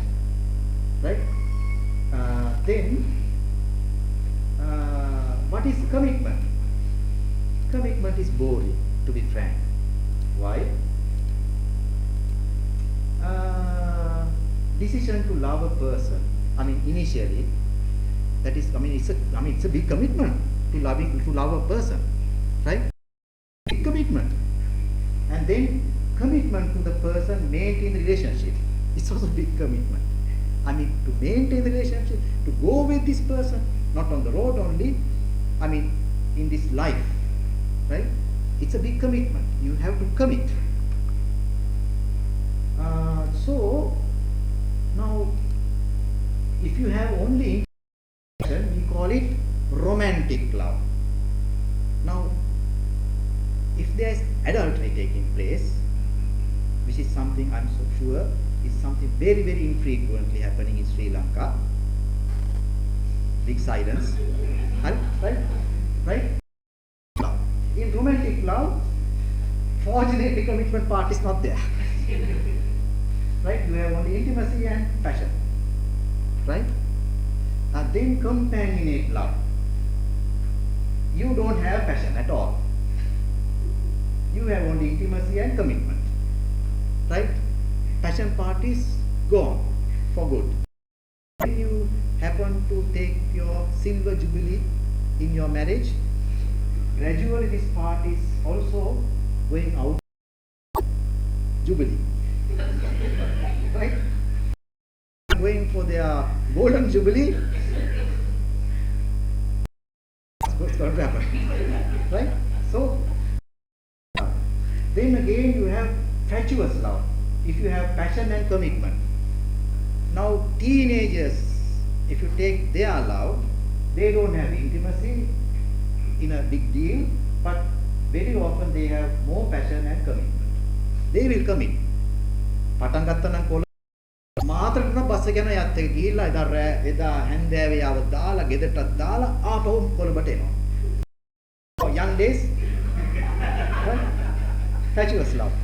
right? Then what is commitment? Commitment is boring, to be frank. Why? Decision to love a person. I mean, initially, that is. I mean, it's a big commitment to love a person, right? Big commitment, and then commitment to the person, maintain the relationship. It's also a big commitment. I mean, to maintain the relationship, to go with this person, not on the road only. I mean, in this life, right? It's a big commitment. You have to commit. So now, if you have only intention, we call it romantic love. Now, if there is adultery taking place, which is something I'm so sure is something very, very infrequently happening in Sri Lanka. Big silence, right? Love. In romantic love, fortunately, commitment part is not there. Right? You have only intimacy and passion, right? Then companionate love. You don't have passion at all. You have only intimacy and commitment, right? Passion part is gone for good. When you happen to take your silver jubilee in your marriage, gradually this part is also going out jubilee, right? Going for their golden jubilee, that's what's going to happen, right? So then again you have fatuous love. If you have passion and commitment. Now teenagers, if you take their love, they don't have intimacy in a big deal, but very often they have more passion and commitment. They will commit. පටන් ගත්තා නම් කොළ මාතරට bus එක යන යත් එක ගිහිල්ලා එදා හැන්දෑවේ ආව දාලා ගෙදරටත් දාලා ආපහු කොළඹට එනවා. Young days, right? Fatuous love.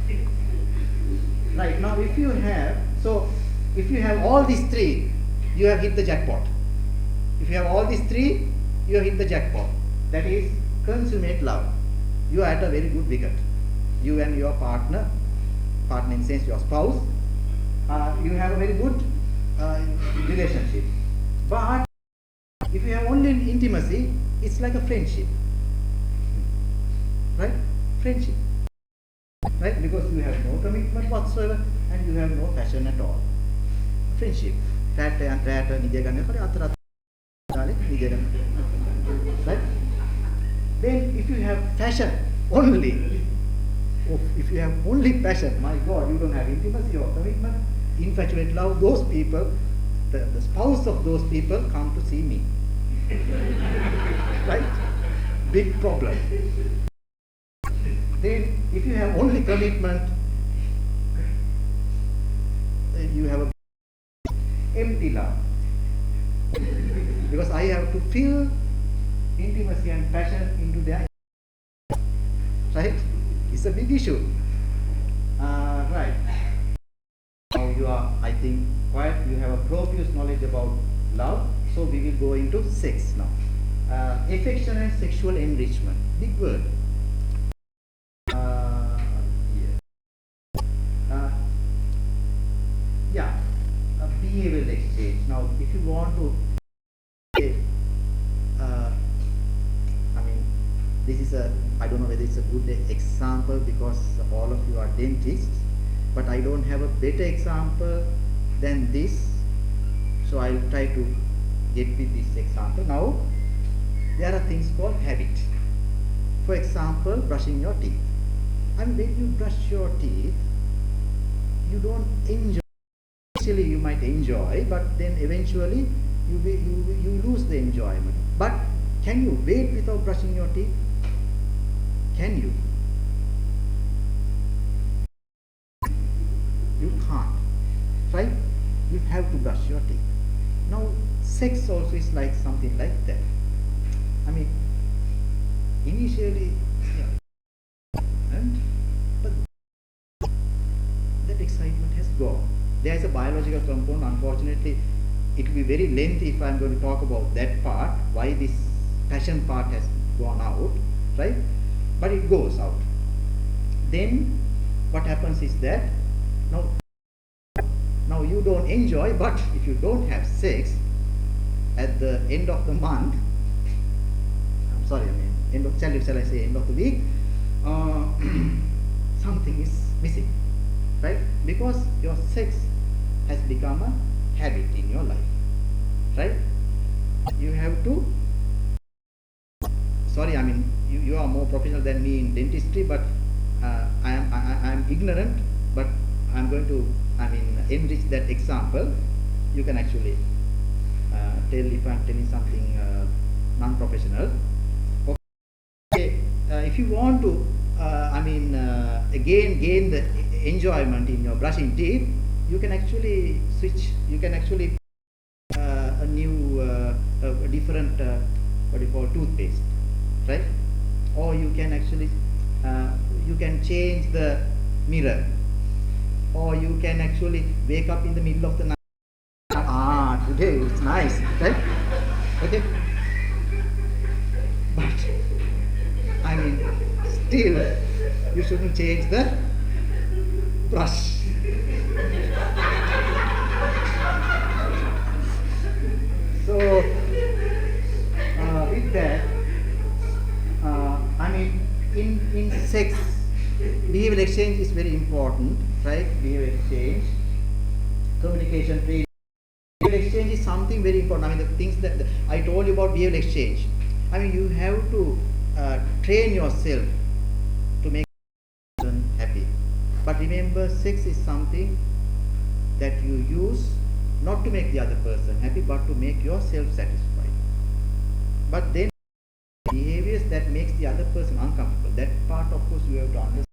Right, now if you have all these three, you have hit the jackpot. If you have all these three, you have hit the jackpot. That is consummate love. You are at a very good wicket. You and your partner in sense your spouse, you have a very good relationship. But if you have only intimacy, it's like a friendship, right? Friendship, right? Because you have no commitment whatsoever and you have no passion at all. Friendship. Right? Then if you have passion only, if you have only passion, my God, you don't have intimacy or commitment, infatuate love, those people, the spouse of those people come to see me. Right? Big problem. Then if you have only commitment, you have a empty love. Because I have to fill intimacy and passion into their, right? It's a big issue. Right. Now you are, I think, you have a profuse knowledge about love. So we will go into sex now. Affection and sexual enrichment. Big word. Behavioral exchange. Now, if you want to, this is I don't know whether it's a good example because all of you are dentists, but I don't have a better example than this. So I'll try to get with this example. Now, there are things called habit. For example, brushing your teeth. When you brush your teeth, you don't enjoy. Initially you might enjoy, but then eventually you lose the enjoyment. But can you wait without brushing your teeth? Can you? You can't, right? You have to brush your teeth. Now, sex also is like something like that. Initially, but that excitement has gone. There is a biological component. Unfortunately, it will be very lengthy if I am going to talk about that part, why this passion part has gone out, right? But it goes out. Then what happens is that now you don't enjoy, but if you don't have sex at the end of the month, end of the week, something is missing, right? Because your sex has become a habit in your life, right? You have to, you are more professional than me in dentistry, but I am ignorant, but I am going to enrich that example. You can actually tell if I am telling something non-professional. Okay, if you want to again gain the enjoyment in your brushing teeth, you can actually switch. You can actually a new a different what do you call toothpaste, right? Or you can actually you can change the mirror, or you can actually wake up in the middle of the night. Today it's nice, right? Okay, but still you shouldn't change the brush. So with that, in sex, behavioral exchange is very important, right? Behavioral exchange, communication, training. Behavioral exchange is something very important. The things that I told you about behavioral exchange. You have to train yourself to make a person happy. But remember, sex is something that you use not to make the other person happy, but to make yourself satisfied. But then behaviors that makes the other person uncomfortable, that part of course you have to understand.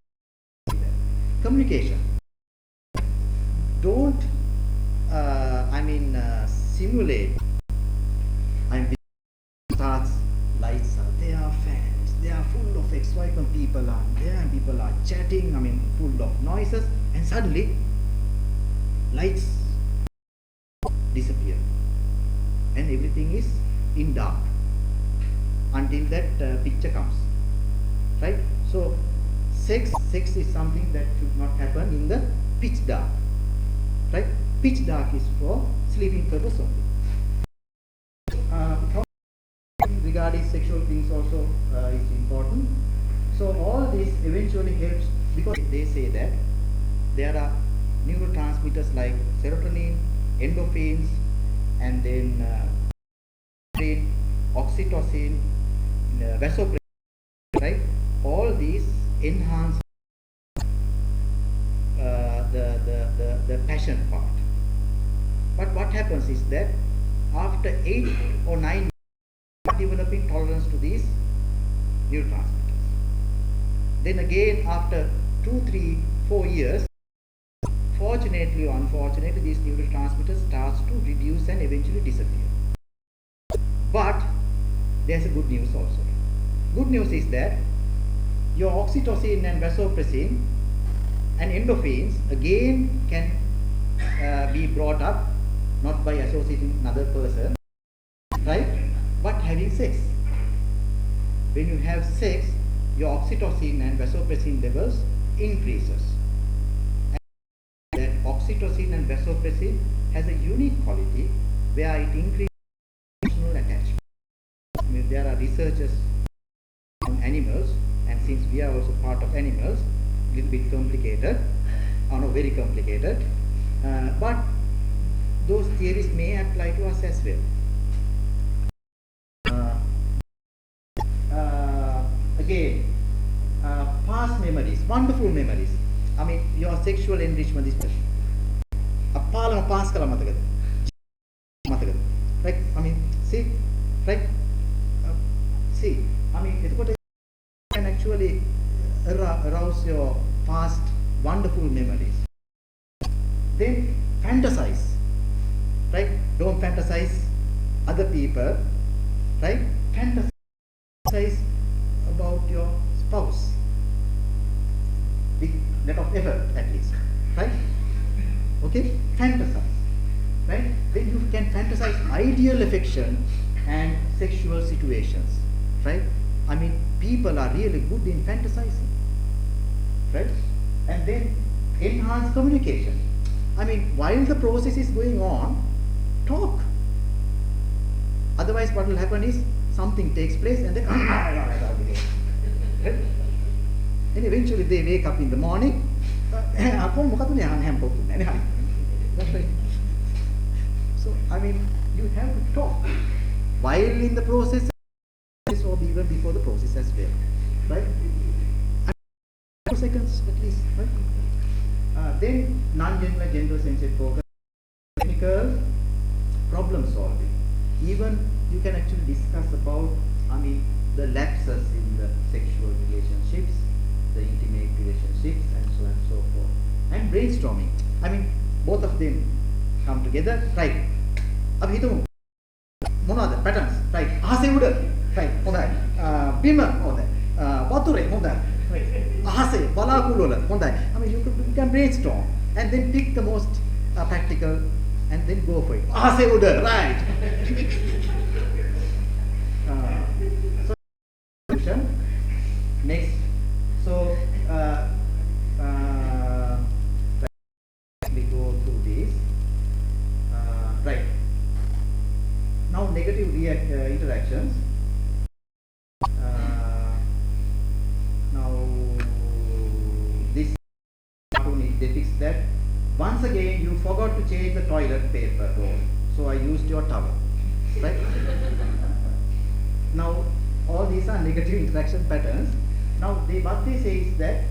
Communication. Don't simulate. Starts, lights are there, fans, they are full of excitement, people are there, people are chatting, full of noises, and suddenly lights disappear and everything is in dark until that picture comes, right? So sex is something that should not happen in the pitch dark, right? Pitch dark is for sleeping purpose only. Regarding sexual things also is important. So all this eventually helps because they say that there are neurotransmitters like serotonin, endorphins, and then oxytocin, vasopressin, right? All these enhance the passion part. But what happens is that after 8 or 9 months, developing tolerance to these neurotransmitters. Then again after 2, 3, 4 years, fortunately or unfortunately, these neurotransmitters starts to reduce and eventually disappear. But there's a good news also. Good news is that your oxytocin and vasopressin and endorphins again can be brought up, not by associating another person, right? But having sex. When you have sex, your oxytocin and vasopressin levels increases. And that oxytocin and vasopressin has a unique quality where it increases emotional attachment. I mean, there are researchers on animals, and since we are also part of animals, a little bit complicated, or not very complicated, but those theories may apply to us as well. Again, past memories, wonderful memories. I mean, your sexual enrichment is special. Appalama pass kala matagada. Right? I mean, see, right? See, I mean, it can actually arouse your past wonderful memories. Then fantasize, right? Don't fantasize other people, right? Fantasize about your spouse with lot of effort at least, right? Okay, fantasize, right? Then you can fantasize ideal affection and sexual situations, right? I mean, people are really good in fantasizing, right? And then enhance communication. I mean, while the process is going on, talk. Otherwise, what will happen is something takes place and then and eventually they wake up in the morning. So, I mean, you have to talk while in the process or even before the process as well, right? 2 seconds at least, right? Then non-gender, gender-sensitive focus, technical problem solving. Even you can actually discuss about, I mean, the lapses in the sexual relationships, the intimate relationships, and so on and so forth. And brainstorming. I mean, both of them come together, right? Abhi hitu monada patterns, right? Ahase uda, right? Hondai. Bima hondai. Wature hondai. Ahase balakulu wala hondai. I mean, you can brainstorm and then pick the most practical and then go for it. Ahase uda, right? So next, so we go through this. Right. Now negative interactions. Now this cartoon depicts that once again you forgot to change the toilet paper roll, so I used your towel, right? Now all these are negative interaction patterns. Now what they say is that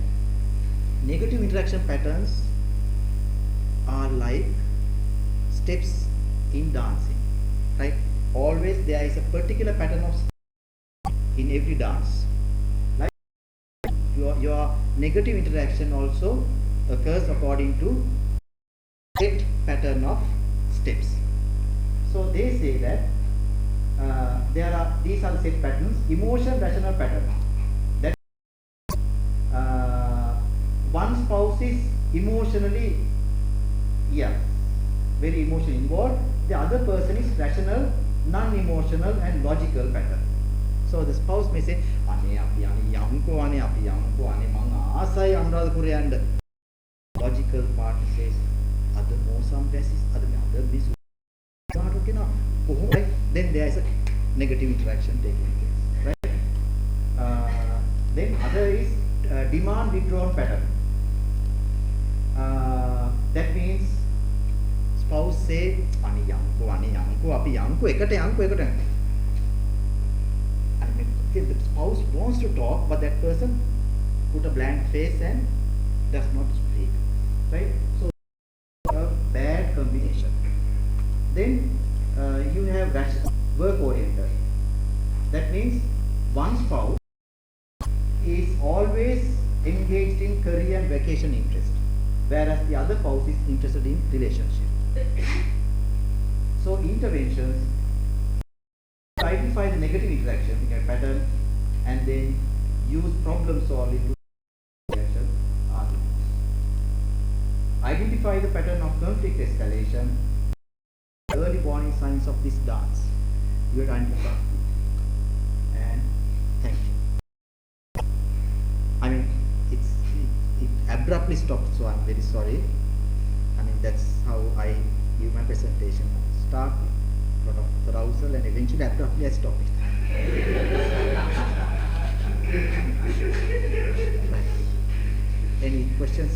negative interaction patterns are like steps in dancing, right? Always there is a particular pattern of in every dance. Like your negative interaction also occurs according to set pattern of steps. So they say that these are the set patterns. Emotion rational pattern. That one spouse is emotionally, very emotionally involved. The other person is rational, non-emotional, and logical pattern. So the spouse may say, "Ane api ane yamko ane api yamko ane manga asai anuradhapura yanda." logical partner says, "Ada mo sambasis, ada miss." Then there is a negative interaction taking place, right? Then other is demand withdrawn pattern. That means spouse say, "Ani yanku, api yanku, ekata." I mean, the spouse wants to talk, but that person put a blank face and does not speak, right? So a bad combination. Then you have work oriented. That means one spouse is always engaged in career and vacation interest, whereas the other spouse is interested in relationship. So interventions identify the negative interaction in a pattern and then use problem solving to interaction arguments. Identify the pattern of conflict escalation, early warning signs of this dance. You have identified. And thank you. I mean, it abruptly stopped, so I'm very sorry. I mean, that's how I give my presentation. Start with a lot of arousal and eventually abruptly I stop it. Right. Any questions?